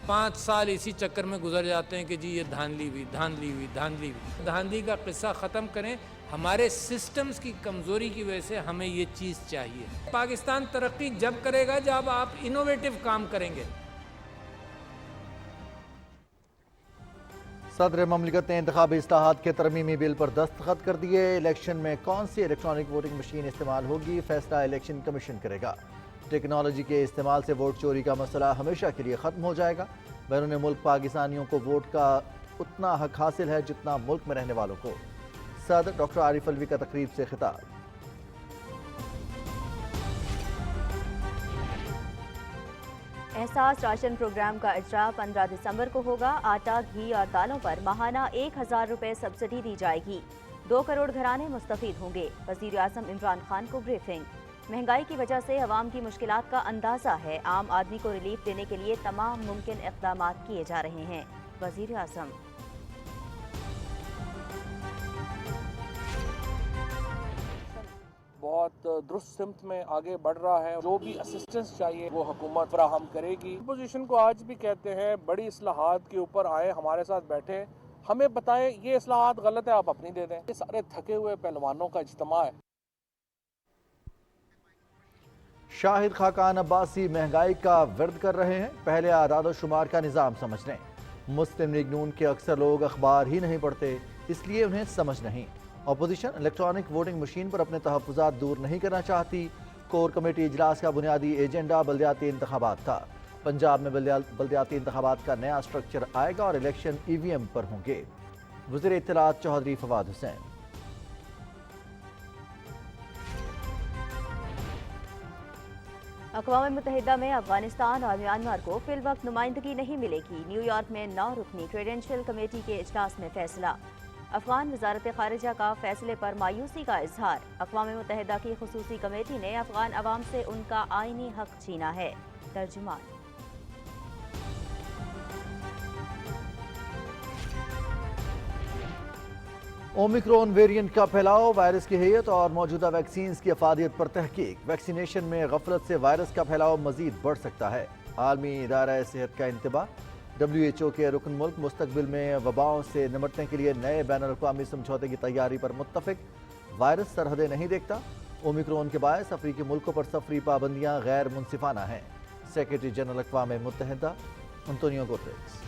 5 سال اسی چکر میں گزر جاتے ہیں کہ جی یہ دھاندلی ہوئی. دھاندلی کا قصہ ختم کریں. ہمارے سسٹمز کی کمزوری کی وجہ سے ہمیں یہ چیز چاہیے. پاکستان ترقی جب کرے گا جب آپ انوویٹو کام کریں گے. صدر مملکت نے انتخابی اصلاحات کے ترمیمی بل پر دستخط کر دیے. الیکشن میں کون سی الیکٹرانک ووٹنگ مشین استعمال ہوگی، فیصلہ الیکشن کمیشن کرے گا. ٹیکنالوجی کے استعمال سے ووٹ چوری کا مسئلہ ہمیشہ کے لیے ختم ہو جائے گا. بیرون ملک پاکستانیوں کو ووٹ کا اتنا حق حاصل ہے جتنا ملک میں رہنے والوں کو. صدر ڈاکٹر عارف الوی کا تقریب سے خطاب. احساس راشن پروگرام کا اجرا 15 دسمبر کو ہوگا. آٹا، گھی اور دالوں پر ماہانہ 1000 روپے سبسڈی دی جائے گی. 2 کروڑ گھرانے مستفید ہوں گے. وزیر اعظم عمران خان کو بریفنگ. مہنگائی کی وجہ سے عوام کی مشکلات کا اندازہ ہے. عام آدمی کو ریلیف دینے کے لیے تمام ممکن اقدامات کیے جا رہے ہیں. وزیر اعظم. بہت درست سمت میں آگے بڑھ رہا ہے. جو بھی اسسٹنس چاہیے وہ حکومت فراہم کرے گی. اپوزیشن کو آج بھی کہتے ہیں بڑی اصلاحات کے اوپر آئے، ہمارے ساتھ بیٹھے، ہمیں بتائیں یہ اصلاحات غلط ہے، آپ اپنی دے دیں. یہ سارے تھکے ہوئے پہلوانوں کا اجتماع ہے. شاہد خاقان عباسی مہنگائی کا ورد کر رہے ہیں. پہلے اعداد و شمار کا نظام سمجھ لیں. مسلم لیگ نون کے اکثر لوگ اخبار ہی نہیں پڑھتے، اس لیے انہیں سمجھ نہیں. اپوزیشن الیکٹرانک ووٹنگ مشین پر اپنے تحفظات دور نہیں کرنا چاہتی. کور کمیٹی اجلاس کا بنیادی ایجنڈا بلدیاتی انتخابات تھا. پنجاب میں بلدیاتی انتخابات کا نیا سٹرکچر آئے گا اور الیکشن ای وی ایم پر ہوں گے. وزیر اطلاعات چودھری فواد حسین. اقوام متحدہ میں افغانستان اور میانمار کو فی الوقت نمائندگی نہیں ملے گی. نیو یارک میں 9 رکنی کریڈینشل کمیٹی کے اجلاس میں فیصلہ. افغان وزارت خارجہ کا فیصلے پر مایوسی کا اظہار. اقوام متحدہ کی خصوصی کمیٹی نے افغان عوام سے ان کا آئینی حق چھینا ہے. ترجمان. اومیکرون ویرینٹ کا پھیلاؤ، وائرس کی ہیئت اور موجودہ ویکسینز کی افادیت پر تحقیق. ویکسینیشن میں غفلت سے وائرس کا پھیلاؤ مزید بڑھ سکتا ہے. عالمی ادارہ صحت کا انتباہ. WHO کے رکن ملک مستقبل میں وباؤں سے نمٹنے کے لیے نئے بین الاقوامی سمجھوتے کی تیاری پر متفق. وائرس سرحدیں نہیں دیکھتا. اومیکرون کے باعث افریقی ملکوں پر سفری پابندیاں غیر منصفانہ ہیں. سیکرٹری جنرل اقوام متحدہ انتونیو گوٹریس.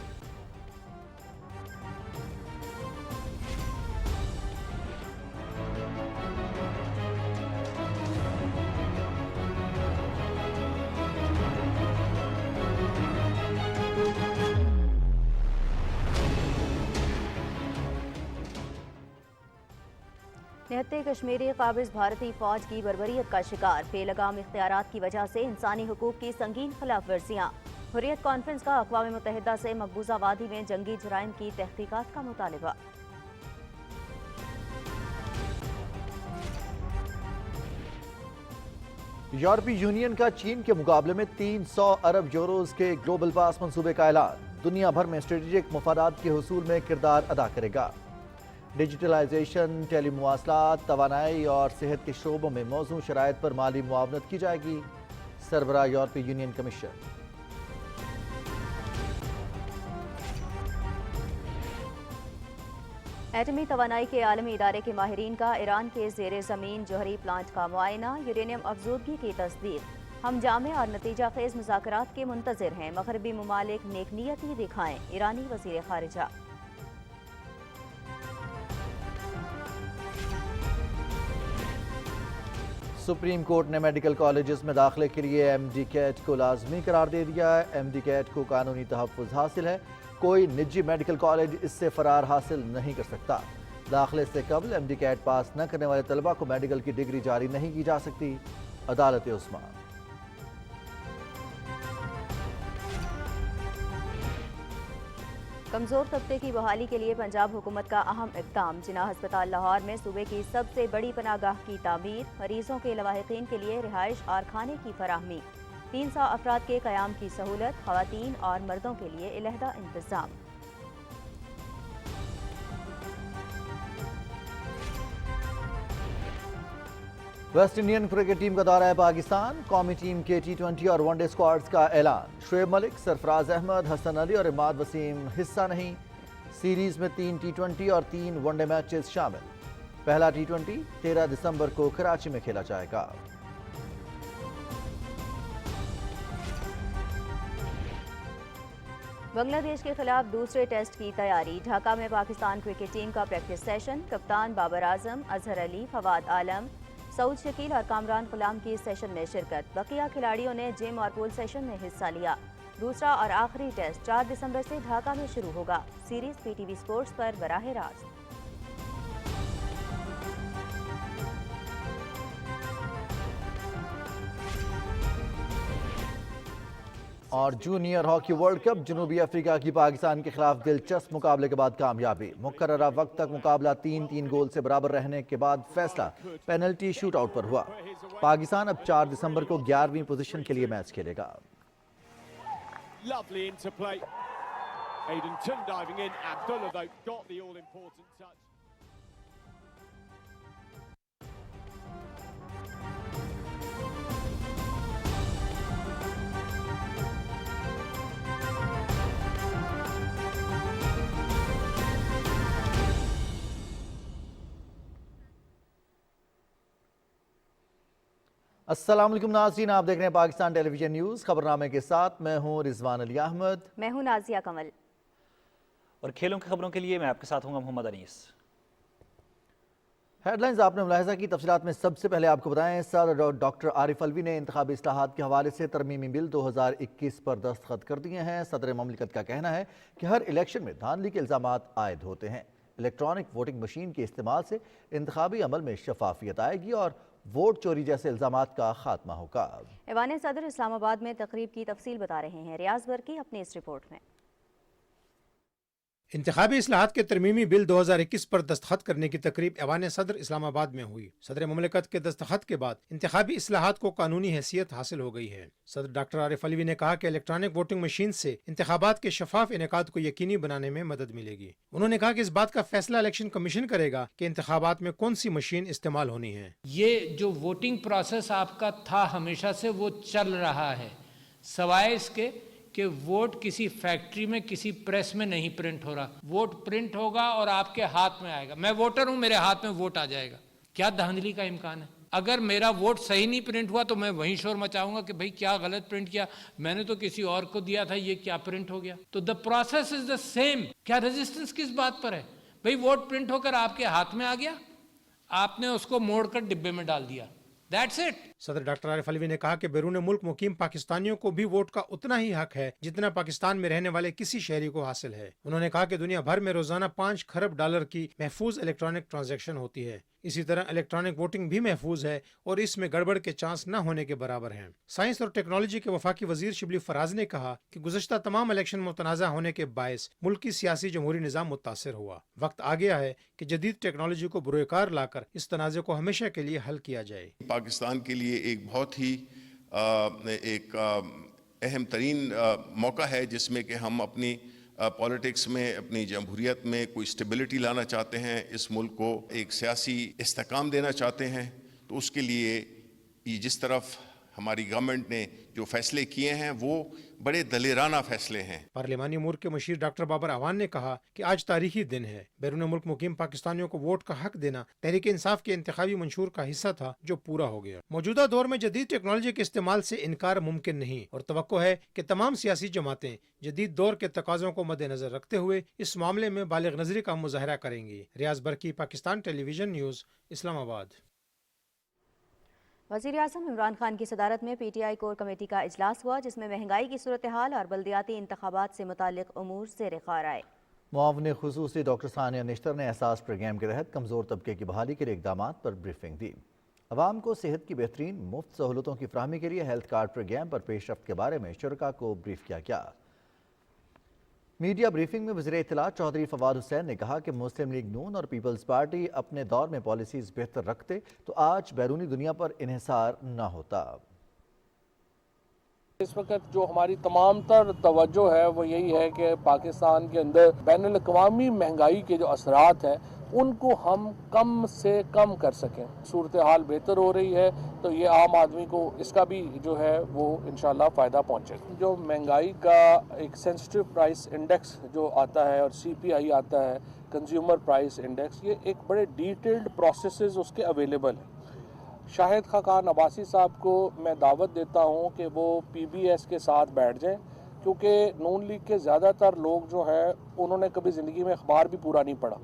نہتے کشمیری قابض بھارتی فوج کی بربریت کا شکار. بے لگام اختیارات کی وجہ سے انسانی حقوق کی سنگین خلاف ورزیاں. حریت کانفرنس کا اقوام متحدہ سے مقبوضہ وادی میں جنگی جرائم کی تحقیقات کا مطالبہ. یورپی یونین کا چین کے مقابلے میں 300 ارب یوروز کے گلوبل پاس منصوبے کا اعلان. دنیا بھر میں اسٹریٹجک مفادات کے حصول میں کردار ادا کرے گا. ڈیجیٹلائزیشن، ٹیلی مواصلات، توانائی اور صحت کے شعبوں میں موزوں شرائط پر مالی معاونت کی جائے گی. سربراہ یورپی یونین کمیشن. ایٹمی توانائی کے عالمی ادارے کے ماہرین کا ایران کے زیر زمین جوہری پلانٹ کا معائنہ. یورینیم افزودگی کی تصدیق. ہم جامع اور نتیجہ خیز مذاکرات کے منتظر ہیں. مغربی ممالک نیک نیتی دکھائیں. ایرانی وزیر خارجہ. سپریم کورٹ نے میڈیکل کالجز میں داخلے کے لیے ایم ڈی کیٹ کو لازمی قرار دے دیا ہے. ایم ڈی کیٹ کو قانونی تحفظ حاصل ہے. کوئی نجی میڈیکل کالج اس سے فرار حاصل نہیں کر سکتا. داخلے سے قبل ایم ڈی کیٹ پاس نہ کرنے والے طلبہ کو میڈیکل کی ڈگری جاری نہیں کی جا سکتی. عدالت عثمان. کمزور طبقے کی بحالی کے لیے پنجاب حکومت کا اہم اقدام. جناح ہسپتال لاہور میں صوبے کی سب سے بڑی پناہ گاہ کی تعمیر. مریضوں کے لواحقین کے لیے رہائش اور کھانے کی فراہمی. 300 افراد کے قیام کی سہولت. خواتین اور مردوں کے لیے علیحدہ انتظام. वेस्ट इंडियन क्रिकेट टीम का दौरा है पाकिस्तान। कौमी टीम के T20 और वनडे स्क्वाड्स का ऐलान। शुएब मलिक, सरफराज अहमद, हसन अली और इमाद वसीम हिस्सा नहीं। सीरीज में 3 T20 और 3 वनडे मैचेस शामिल। पहला T20 13 दिसंबर को कराची में खेला जाएगा। बांग्लादेश के खिलाफ दूसरे टेस्ट की तैयारी। ढाका में पाकिस्तान क्रिकेट टीम का प्रैक्टिस सेशन। कप्तान बाबर आजम, अजहर अली, फवाद आलम, सऊद शकील और कामरान गुलाम की सेशन में शिरकत। बकिया खिलाड़ियों ने जिम और पूल सेशन में हिस्सा लिया। दूसरा और आखिरी टेस्ट 4 दिसंबर से ढाका में शुरू होगा। सीरीज PTV स्पोर्ट्स पर बराह रास्त। और जूनियर हॉकी वर्ल्ड कप, जनूबी अफ्रीका की पाकिस्तान के खिलाफ दिलचस्प मुकाबले के बाद कामयाबी। मुकर्ररा वक्त तक मुकाबला 3-3 गोल से बराबर रहने के बाद फैसला पेनल्टी शूट आउट पर हुआ। पाकिस्तान अब 4 दिसंबर को 11वीं पोजीशन के लिए मैच खेलेगा। अस्सलाम वालेकुम नाज़रीन, आप देख रहे हैं पाकिस्तान टेलीविजन न्यूज़। खबरनामे के साथ मैं हूं रिजवान अली अहमद। मैं हूं नाजिया कमल। और खेलों की खबरों के लिए मैं आपके साथ हूं मोहम्मद अनीस। हेडलाइंस आपने मुलाहिजा की, तफसीलात में सबसे पहले आपको बताएं। सदर डॉक्टर आरिफ अलवी ने इंतखाबी इस्लाहात के हवाले से तरमीमी बिल 2021 पर दस्तखत कर दिए हैं। सदर ममलिकत का कहना है कि हर इलेक्शन में धांधली के इल्जामात आयद होते हैं। इलेक्ट्रॉनिक वोटिंग मशीन के इस्तेमाल से इंतखाबी अमल में शफाफियत आएगी और वोट चोरी जैसे इल्जामात का खात्मा होगा। ऐवान सदर इस्लामाबाद में तकरीब की तफसील बता रहे हैं रियाज बरकी अपनी इस रिपोर्ट में। इंतखाबी इस्लाहात के तरमीमी बिल 2021 पर दस्तखत करने की तकरीब ऐवान सदर इस्लामाबाद में हुई। सदर मुमलिकत के दस्तखत के बाद इंतखाबी इस्लाहात को कानूनी हैसियत हासिल हो गई है। सदर डॉक्टर आरिफ अलवी ने कहा कि इलेक्ट्रॉनिक वोटिंग मशीन से इंतखाबात के शफाफ इनेकाद को यकीनी बनाने में मदद मिलेगी। उन्होंने कहा कि इस बात का फैसला इलेक्शन कमीशन करेगा कि इंतखाबात में कौन सी मशीन इस्तेमाल होनी है। ये जो वोटिंग प्रोसेस आपका था हमेशा से वो चल रहा है, सवाए इसके कि वोट किसी फैक्ट्री में किसी प्रेस में नहीं प्रिंट हो रहा। वोट प्रिंट होगा और आपके हाथ में आएगा। मैं वोटर हूं, मेरे हाथ में वोट आ जाएगा। क्या धांधली का इम्कान है? अगर मेरा वोट सही नहीं प्रिंट हुआ तो मैं वहीं शोर मचाऊंगा कि भाई क्या गलत प्रिंट किया, मैंने तो किसी और को दिया था, ये क्या प्रिंट हो गया। तो the process is the same. क्या रेजिस्टेंस किस बात पर है? भाई वोट प्रिंट होकर आपके हाथ में आ गया, आपने उसको मोड़कर डिब्बे में डाल दिया। That's it. सदर डॉक्टर आरिफ अलवी ने कहा कि बैरून मुल्क मुकीम पाकिस्तानियों को भी वोट का उतना ही हक है जितना पाकिस्तान में रहने वाले किसी शहरी को हासिल है। उन्होंने कहा कि दुनिया भर में रोजाना 5 खरब डॉलर की महफूज इलेक्ट्रॉनिक ट्रांजैक्शन होती है। इसी तरह इलेक्ट्रॉनिक वोटिंग भी महफूज है और इसमें गड़बड़ के चांस न होने के बराबर हैं। साइंस और टेक्नोलॉजी के वफाकी वजीर शिबली फराज ने कहा कि गुज़श्ता तमाम इलेक्शन मुतनाज़ा होने के बायस मुल्क की सियासी जमहूरी निज़ाम मुतासर हुआ। वक्त आ गया है कि जदीद टेक्नोलॉजी को बुरोकार लाकर इस तनाज़े को हमेशा के लिए हल किया जाए। पाकिस्तान के लिए एक बहुत ही अहम तरीन मौका है जिसमें कि हम अपनी पॉलिटिक्स में, अपनी जमहूरियत में कोई स्टेबिलिटी लाना चाहते हैं, इस मुल्क को एक सियासी इस्तेकाम देना चाहते हैं। तो उसके लिए ये जिस तरफ हमारी गवर्नमेंट ने जो फैसले किए हैं वो बड़े दलेराना फैसले हैं। पार्लिमानी उमूर के मुशीर डॉक्टर बाबर आवान ने कहा कि आज तारीखी दिन है। बैरून मुल्क मुकीम पाकिस्तानियों को वोट का हक देना तहरीक इंसाफ के इंतखाबी मंशूर का हिस्सा था जो पूरा हो गया। मौजूदा दौर में जदीद टेक्नोलॉजी के इस्तेमाल से इनकार मुमकिन नहीं और तवक्को है कि तमाम सियासी जमातें जदीद दौर के तकाज़ों को मद्देनजर रखते हुए इस मामले में बालिग नजरी का मुजाहरा करेंगी। रियाज बरकी, पाकिस्तान टेलीविजन न्यूज़, इस्लामाबाद। वज़ीर आज़म इमरान खान की सदारत में PTI कोर कमेटी का इजलास हुआ जिसमें महंगाई की सूरत हाल और बल्दियाती इंतखाबात से मुताल्लिक उमूर ज़ेर ख़ौर आए। मुआविन खुसूसी डॉक्टर सानिया निश्तर ने एहसास प्रोग्राम के तहत कमज़ोर तबके की बहाली के लिए इक़दामात पर ब्रीफिंग दी। अवाम को सेहत की बेहतरीन मुफ्त सहूलतों की फराहमी के लिए हेल्थ कार्ड प्रोग्राम पर पेशरफ्त के बारे में शुरका को ब्रीफ किया गया। मीडिया ब्रीफिंग में वज़ीर इत्तला चौधरी फवाद हुसैन ने कहा कि मुस्लिम लीग नून और पीपल्स पार्टी अपने दौर में पॉलिसीज़ बेहतर रखते तो आज बैरूनी दुनिया पर इन्हिसार न होता। इस वक्त जो हमारी तमाम तर तवज्जो है वो यही है कि पाकिस्तान के अंदर बैनुल अक़वामी महंगाई के जो असरात हैं ان کو ہم کم سے کم کر سکیں. صورتحال بہتر ہو رہی ہے تو یہ عام آدمی کو اس کا بھی جو ہے وہ انشاءاللہ فائدہ پہنچے گا. جو مہنگائی کا ایک سینسٹیو پرائس انڈیکس جو آتا ہے اور CPI آتا ہے کنزیومر پرائس انڈیکس, یہ ایک بڑے ڈیٹیلڈ پروسیسز اس کے اویلیبل ہیں. شاہد خاقان عباسی صاحب کو میں دعوت دیتا ہوں کہ وہ PBS کے ساتھ بیٹھ جائیں, کیونکہ نون لیگ کے زیادہ تر لوگ جو ہیں انہوں نے کبھی زندگی میں اخبار بھی پورا نہیں پڑھا,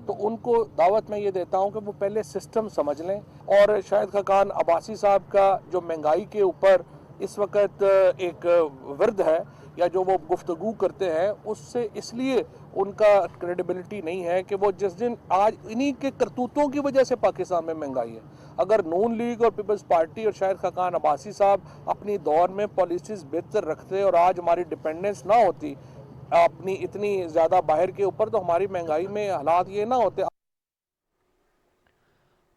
تو ان کو دعوت میں یہ دیتا ہوں کہ وہ پہلے سسٹم سمجھ لیں. اور شاہد خاقان عباسی صاحب کا جو مہنگائی کے اوپر اس وقت ایک ورد ہے یا جو وہ گفتگو کرتے ہیں, اس سے اس لیے ان کا کریڈیبلٹی نہیں ہے کہ وہ جس دن آج انہی کے کرتوتوں کی وجہ سے پاکستان میں مہنگائی ہے. اگر نون لیگ اور پیپلز پارٹی اور شاہد خاقان عباسی صاحب اپنی دور میں پالیسیز بہتر رکھتے اور آج ہماری ڈپینڈنس نہ ہوتی اپنی اتنی زیادہ باہر کے اوپر, تو ہماری مہنگائی میں حالات یہ نہ ہوتے.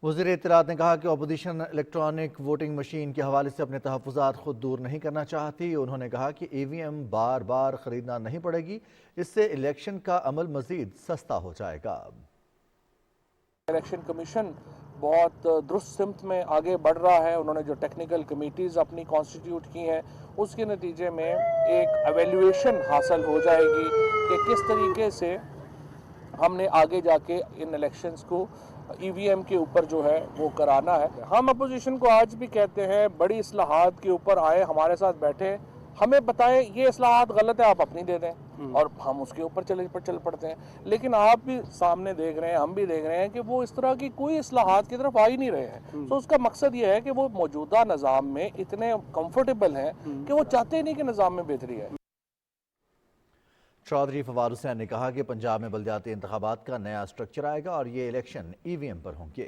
وزیر اطلاعات نے کہا کہ اپوزیشن الیکٹرانک ووٹنگ مشین کے حوالے سے اپنے تحفظات خود دور نہیں کرنا چاہتی. انہوں نے کہا کہ EVM بار بار خریدنا نہیں پڑے گی, اس سے الیکشن کا عمل مزید سستا ہو جائے گا. الیکشن کمیشن بہت درست سمت میں آگے بڑھ رہا ہے. انہوں نے جو ٹیکنیکل کمیٹیز اپنی کانسٹیٹیوٹ کی ہیں اس کے نتیجے میں ایک ایویلیویشن حاصل ہو جائے گی کہ کس طریقے سے ہم نے آگے جا کے ان الیکشنز کو EVM کے اوپر جو ہے وہ کرانا ہے. ہم اپوزیشن کو آج بھی کہتے ہیں بڑی اصلاحات کے اوپر آئے, ہمارے ساتھ بیٹھے, ہمیں بتائیں یہ اصلاحات غلط ہے, آپ اپنی دے دیں اور ہم اس کے اوپر چل پڑتے ہیں. لیکن آپ بھی سامنے دیکھ رہے ہیں, ہم بھی دیکھ رہے ہیں کہ وہ اس طرح کی کوئی اصلاحات کی طرف آ ہی نہیں رہے ہیں. تو اس کا مقصد یہ ہے کہ وہ موجودہ نظام میں اتنے کمفرٹیبل ہیں کہ وہ چاہتے نہیں کہ نظام میں بہتری ہے. چودھری فواد حسین نے کہا کہ پنجاب میں بلدیاتی انتخابات کا نیا سٹرکچر آئے گا اور یہ الیکشن EVM پر ہوں گے.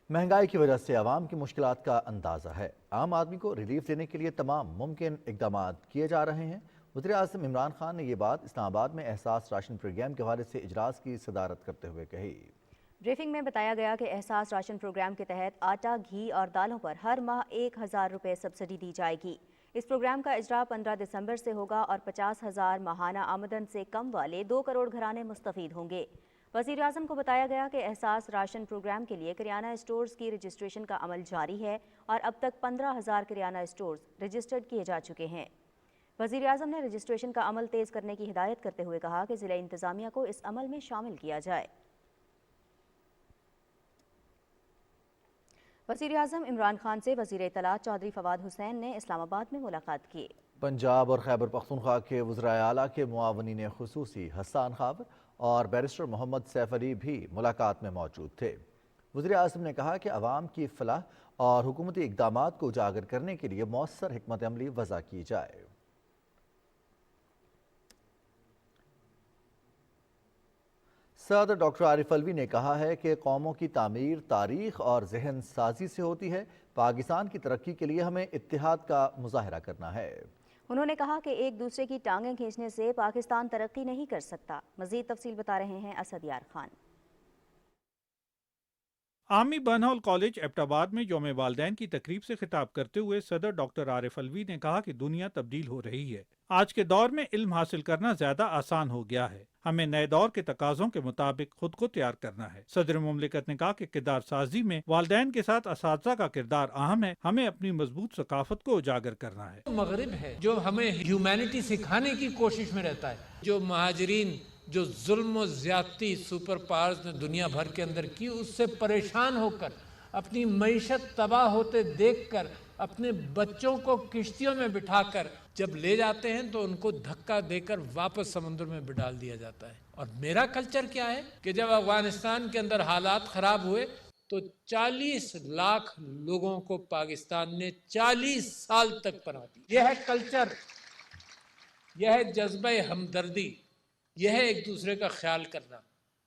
مہنگائی کی وجہ سے عوام کی مشکلات کا اندازہ ہے. عام آدمی کو ریلیف دینے کے لیے تمام ممکن اقدامات کیے جا رہے ہیں. وزیر اعظم عمران خان نے یہ بات اسلام آباد میں احساس راشن پروگرام کے حوالے سے اجلاس کی صدارت کرتے ہوئے کہی. بریفنگ میں بتایا گیا کہ احساس راشن پروگرام کے تحت آٹا, گھی اور دالوں پر ہر ماہ 1000 روپے سبسڈی دی جائے گی. اس پروگرام کا اجرا 15 دسمبر سے ہوگا اور 50,000 ماہانہ آمدن سے کم والے 2 کروڑ گھرانے مستفید ہوں گے. وزیر اعظم کو بتایا گیا کہ احساس راشن پروگرام کے لیے کریانہ اسٹورز کی رجسٹریشن کا عمل جاری ہے اور اب تک 15,000 کریانہ اسٹورز رجسٹرڈ کیے جا چکے ہیں. وزیر اعظم نے رجسٹریشن کا عمل تیز کرنے کی ہدایت کرتے ہوئے کہا کہ ضلع انتظامیہ کو اس عمل میں شامل کیا جائے. وزیر اعظم عمران خان سے وزیر اطلاعات چودھری فواد حسین نے اسلام آباد میں ملاقات کی. پنجاب اور خیبر پختونخوا کے وزرائے اعلیٰ کے معاونین خصوصی حسان خاور اور بیرسٹر محمد سیف علی بھی ملاقات میں موجود تھے. وزیر اعظم نے کہا کہ عوام کی فلاح اور حکومتی اقدامات کو اجاگر کرنے کے لیے مؤثر حکمت عملی وضع کی جائے. صدر ڈاکٹر عارف الوی نے کہا ہے کہ قوموں کی تعمیر تاریخ اور ذہن سازی سے ہوتی ہے. پاکستان کی ترقی کے لیے ہمیں اتحاد کا مظاہرہ کرنا ہے. انہوں نے کہا کہ ایک دوسرے کی ٹانگیں کھینچنے سے پاکستان ترقی نہیں کر سکتا. مزید تفصیل بتا رہے ہیں اسد یار خان. آرمی برنہال کالج ایبٹ آباد میں یوم والدین کی تقریب سے خطاب کرتے ہوئے صدر ڈاکٹر عارف الوی نے کہا کہ دنیا تبدیل ہو رہی ہے. آج کے دور میں علم حاصل کرنا زیادہ آسان ہو گیا ہے. ہمیں نئے دور کے تقاضوں کے مطابق خود کو تیار کرنا ہے. صدر مملکت نے کہا کہ کردار سازی میں والدین کے ساتھ اساتذہ کا کردار اہم ہے. ہمیں اپنی مضبوط ثقافت کو اجاگر کرنا ہے. مغرب ہے جو ہمیں ہیومینٹی سکھانے کی کوشش میں رہتا ہے. جو مہاجرین جو ظلم و زیادتی سپر پاورز نے دنیا بھر کے اندر کی, اس سے پریشان ہو کر اپنی معیشت تباہ ہوتے دیکھ کر اپنے بچوں کو کشتیوں میں بٹھا کر جب لے جاتے ہیں تو ان کو دھکا دے کر واپس سمندر میں ڈال دیا جاتا ہے. اور میرا کلچر کیا ہے کہ جب افغانستان کے اندر حالات خراب ہوئے تو 40 لاکھ لوگوں کو پاکستان نے 40 سال تک پناہ دی. یہ ہے کلچر, یہ ہے جذبہ ہمدردی, یہ ہے ایک دوسرے کا خیال کرنا.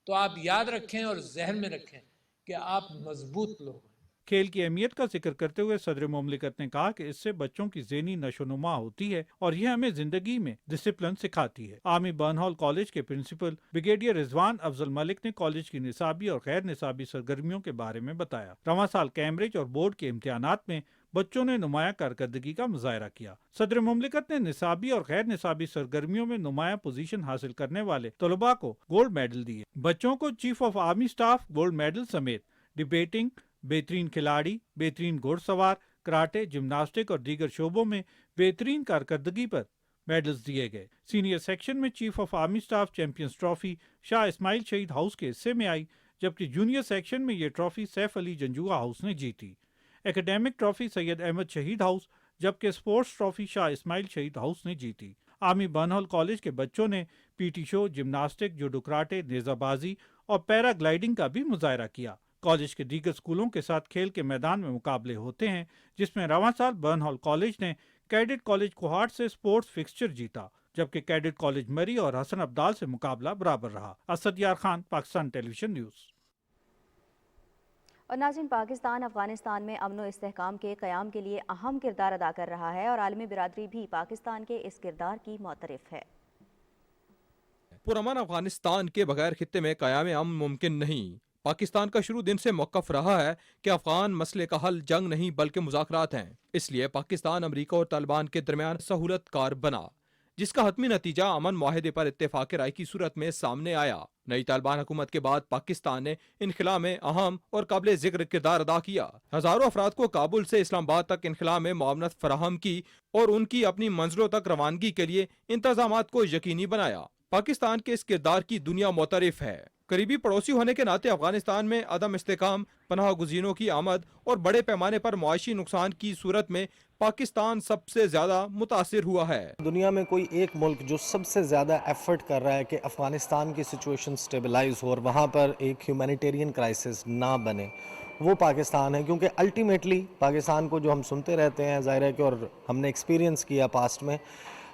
تو آپ یاد رکھیں اور ذہن میں رکھیں کہ آپ مضبوط لوگ ہیں. کھیل کی اہمیت کا ذکر کرتے ہوئے صدر مملکت نے کہا کہ اس سے بچوں کی ذہنی نشو و نما ہوتی ہے اور یہ ہمیں زندگی میں ڈسپلن سکھاتی ہے. آرمی برنہال کالج کے پرنسپل بریگیڈیئر رضوان افضل ملک نے کالج کی نصابی اور غیر نصابی سرگرمیوں کے بارے میں بتایا. رواں سال کیمبرج اور بورڈ کے امتحانات میں बच्चों ने नुमाया कारकर्दगी का मुजाहरा किया। सदर मुमलिकत ने निसाबी और गैर निसाबी सरगर्मियों में नुमाया पोजीशन हासिल करने वाले तलबा को गोल्ड मेडल दिए। बच्चों को chief of army staff gold medal समेत डिबेटिंग, बेहतरीन खिलाड़ी, बेहतरीन घुड़सवार, कराटे, जिम्नास्टिक और दीगर शोबों में बेहतरीन कारकर्दगी पर मेडल्स दिए गए। सीनियर सेक्शन में chief of army staff champions trophy Shah Ismail Shaheed house के हिस्से में आई, जबकि जूनियर सेक्शन में ये ट्रॉफी सैफ अली जंजुआ हाउस ने जीती। एकेडमिक ट्रॉफी सैयद अहमद शहीद हाउस, जबकि sports trophy Shah Ismail Shaheed house ने जीती। आर्मी बर्नहॉल कॉलेज के बच्चों ने PT show, gymnastic, judo karate, नेजाबाजी और पैराग्लाइडिंग का भी मुजाहरा किया। कॉलेज के दीगर स्कूलों के साथ खेल के मैदान में मुकाबले होते हैं, जिसमें रवां साल बर्नहॉल कॉलेज ने कैडेट कॉलेज कोहाट से स्पोर्ट्स फिक्सचर जीता, जबकि कैडेट कॉलेज मरी और हसन अब्दाल से मुकाबला बराबर रहा। असद यार खान, पाकिस्तान टेलीविजन न्यूज़। और नाज़रीन, पाकिस्तान अफगानिस्तान में अमन व इस्तेहकाम के क़याम के लिए अहम किरदार अदा कर रहा है और आलमी बिरादरी भी पाकिस्तान के इस किरदार की मोतरफ है। पुरअमन अफगानिस्तान के बगैर खित्ते में क़याम अमन मुमकिन नहीं। पाकिस्तान का शुरू दिन से मौक़िफ़ रहा है कि अफगान मसले का हल जंग नहीं बल्कि मुज़ाकरात हैं। इसलिए पाकिस्तान अमरीका और तालिबान के दरमियान सहूलत कार बना, जिसका हतमी नतीजा अमन मुआहदे पर इत्तेफाक राय की सूरत में सामने आया। नई तालिबान हुकूमत के बाद पाकिस्तान ने इनखला में अहम और काबिल जिक्र किरदार अदा किया। हजारों अफराद को काबुल से इस्लामाबाद तक इनखला में मुआवनत फराहम की और उनकी अपनी मंजिलों तक रवानगी के लिए इंतजामात को यकीनी बनाया। पाकिस्तान के इस किरदार की दुनिया मोतरफ है। करीबी पड़ोसी होने के नाते अफगानिस्तान में अदम इस्तेकाम, पनाह गुज़ीनों की आमद और बड़े पैमाने पर मुआशी नुकसान की सूरत में पाकिस्तान सबसे ज़्यादा मुतासिर हुआ है। दुनिया में कोई एक मुल्क जो सबसे ज़्यादा एफर्ट कर रहा है कि अफ़गानिस्तान की सिचुएशन स्टेबलाइज हो और वहाँ पर एक ह्यूमैनिटेरियन क्राइसिस ना बने, वो पाकिस्तान है। क्योंकि अल्टीमेटली पाकिस्तान को जो हम सुनते रहते हैं, ज़ाहिर है कि और हमने एक्सपीरियंस किया पास्ट में,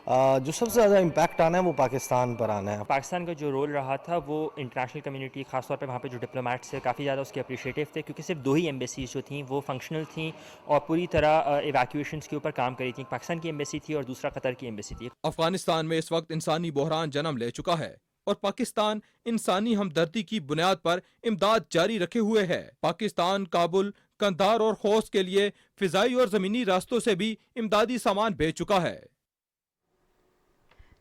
जो सबसे ज़्यादा इम्पैक्ट आना है वो पाकिस्तान पर आना है। पाकिस्तान का जो रोल रहा था वो इंटरनेशनल कम्युनिटी, ख़ासतौर पे वहाँ पे जो डिप्लोमेट्स थे, काफ़ी ज़्यादा उसके अप्रिशिएटिव थे, क्योंकि सिर्फ 2 ही एम्बेसीज जो थी वो फंक्शनल थी और पूरी तरह इवैक्यूएशंस के ऊपर काम करी थी। पाकिस्तान की एम्बेसी थी और दूसरा कतर की एम्बेसी थी। अफगानिस्तान में इस वक्त इंसानी बहरान जन्म ले चुका है और पाकिस्तान इंसानी हमदर्दी की बुनियाद पर इमदाद जारी रखे हुए है। पाकिस्तान काबुल, कंधार और खोस्त के लिए फिजाई और ज़मीनी रास्तों से भी इमदादी सामान भेज चुका है।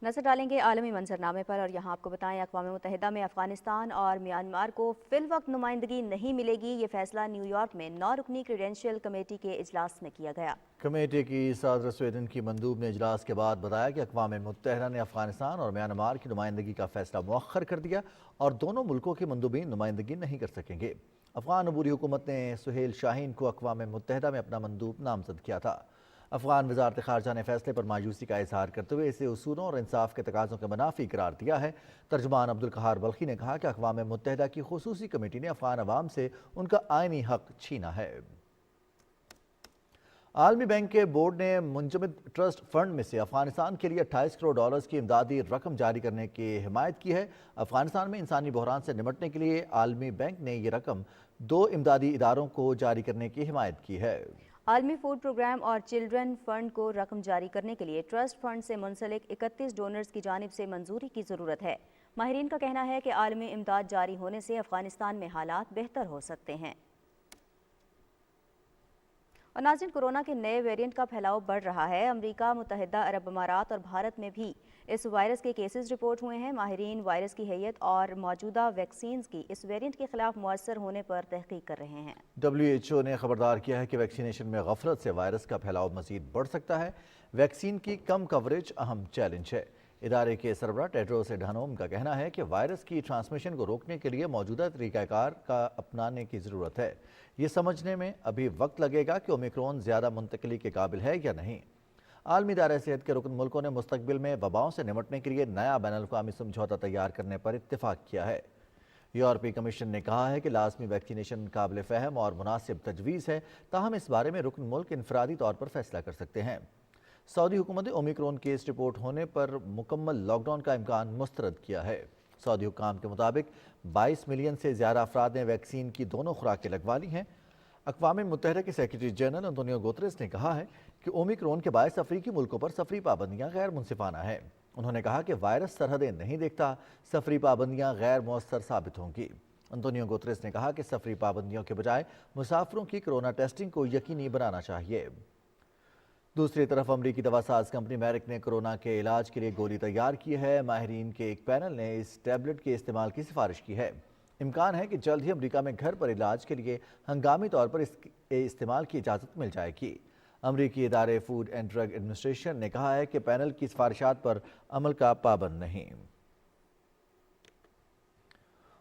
नजर डालेंगे आलमी मंजरनामे पर और यहाँ आपको बताएं, अक़वाम मुत्तहिदा में अफगानिस्तान और म्यांमार को फिल वक्त नुमाइंदगी नहीं मिलेगी। ये फैसला न्यूयॉर्क में 9 रुकनी क्रीडेंशियल कमेटी के इजलास में किया गया। कमेटी की सदर स्वीडन की मंदूब ने इजलास के बाद बताया कि अक़वाम मुत्तहिदा ने अफगानिस्तान और म्यांमार की नुमाइंदगी का फैसला मुअख्खर कर दिया और दोनों मुल्कों के मंदूबीन नुमाइंदगी नहीं कर सकेंगे। अफगान अबूरी हुकूमत ने सुहेल शाहीन को अक़वाम मुत्तहिदा में अपना मंदूब नामजद किया था। अफगान वज़ारत ख़ारजा ने फैसले पर मायूसी का इजहार करते हुए इसे उसूलों और इंसाफ के तकाज़ों के मुनाफी करार दिया है। तर्जुमान अब्दुल कहार बल्खी ने कहा कि अक़वाम मुत्तहिदा की खुसूसी कमेटी ने अफगान अवाम से उनका आइनी हक छीना है। आलमी बैंक के बोर्ड ने मुंजमद ट्रस्ट फंड में से अफगानिस्तान के लिए 28 करोड़ डॉलर्स की इमदादी रकम जारी करने की हिमायत की है। अफगानिस्तान में इंसानी बहरान से निपटने के लिए आलमी बैंक ने ये रकम 2 इमदादी इदारों को जारी करने की हिमायत की है। आलमी फूड प्रोग्राम और चिल्ड्रन फंड को रकम जारी करने के लिए ट्रस्ट फंड से मुंसलिक 31 डोनर्स की जानिब से मंजूरी की ज़रूरत है। माहिरीन का कहना है कि आलमी इमदाद जारी होने से अफगानिस्तान में हालात बेहतर हो सकते हैं। और नाज़रीन, कोरोना के नए वेरिएंट का फैलाव बढ़ रहा है। अमेरिका, मुत्तहिदा अरब अमारात और भारत में भी इस वायरस के केसेस रिपोर्ट हुए हैं। माहिरीन वायरस की हैयत और मौजूदा वैक्सीन्स की इस वेरिएंट के खिलाफ मुअस्सर होने पर तहकीक कर रहे हैं। WHO ने खबरदार किया है कि वैक्सीनेशन में गफलत से वायरस का फैलाव मजीद बढ़ सकता है। वैक्सीन की कम कवरेज अहम चैलेंज है। इदारे के सरबराह टेड्रोस एडहानोम का कहना है कि वायरस की ट्रांसमिशन को रोकने के लिए मौजूदा तरीक़ाकार का अपनाने की ज़रूरत है। ये समझने में अभी वक्त लगेगा कि ओमिक्रॉन ज़्यादा मुंतकली के काबिल है या नहीं। आलमी इदारे सेहत के रुकन मुल्कों ने मुस्तकबिल में वबाओं से निपटने के लिए नया बैनुल-अक़वामी समझौता तैयार करने पर इत्तेफाक किया है। यूरोपीय कमीशन ने कहा है कि लाजमी वैक्सीनेशन काबिल फ़हम और मुनासिब तजवीज़ है, ताहम इस बारे में रुकन मुल्क इनफरादी तौर पर फैसला कर सकते हैं। सऊदी हुकूमत ने ओमिक्रॉन केस रिपोर्ट होने पर मुकम्मल लॉकडाउन का इम्कान मुस्तरद किया है। सऊदी हुक्काम के मुताबिक 22 मिलियन से ज़्यादा अफराद ने वैक्सीन की दोनों खुराकें लगवा ली हैं। अक़वाम मुत्तहिदा के सेक्रेटरी जनरल अंतोनियो गुतरेस ने कहा है कि ओमिक्रॉन के बायस अफ्रीकी मुल्कों पर सफरी पाबंदियाँ गैर मुनसिफाना है। उन्होंने कहा कि वायरस सरहदें नहीं देखता, सफरी पाबंदियाँ गैर मौसर साबित होंगी। انطونیو گوتریس نے کہا کہ سفری پابندیوں کے بجائے مسافروں کی کورونا ٹیسٹنگ کو یقینی بنانا چاہیے۔ دوسری طرف امریکی دوا ساز کمپنی میرک نے کورونا کے علاج کے لیے گولی تیار کی ہے۔ ماہرین کے ایک پینل نے اس ٹیبلٹ کے استعمال کی سفارش کی ہے۔ امکان ہے کہ جلد ہی امریکہ میں گھر پر علاج کے لیے ہنگامی طور پر اس کے استعمال کی اجازت مل جائے گی۔ امریکی ادارے فوڈ اینڈ ڈرگ ایڈمنسٹریشن نے کہا ہے کہ پینل کی سفارشات پر عمل کا پابند نہیں۔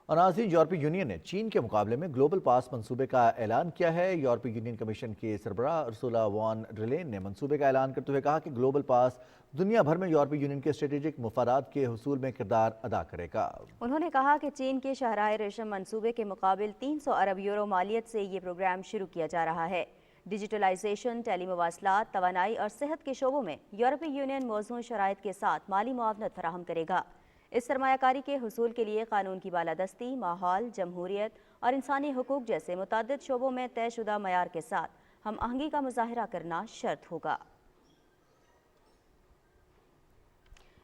اور ناظرین، یورپی یونین نے چین کے مقابلے میں گلوبل پاس منصوبے کا اعلان کیا ہے۔ یورپی یونین کمیشن کے سربراہ ارسولا وان ڈر لین نے منصوبے کا اعلان کرتے ہوئے کہا کہ گلوبل پاس دنیا بھر میں یورپی یونین کے اسٹریٹجک مفادات کے حصول میں کردار ادا کرے گا۔ انہوں نے کہا کہ چین کے شاہراہ ریشم منصوبے کے مقابل 300 ارب یورو مالیت سے یہ پروگرام شروع کیا جا رہا ہے۔ ڈیجیٹلائزیشن، ٹیلی مواصلات، توانائی اور صحت کے شعبوں میں یورپی یونین موزوں شرائط کے ساتھ مالی معاونت فراہم کرے گا۔ اس سرمایہ کاری کے حصول کے لیے قانون کی بالادستی، ماحول، جمہوریت اور انسانی حقوق جیسے متعدد شعبوں میں طے شدہ معیار کے ساتھ ہم آہنگی کا مظاہرہ کرنا شرط ہوگا۔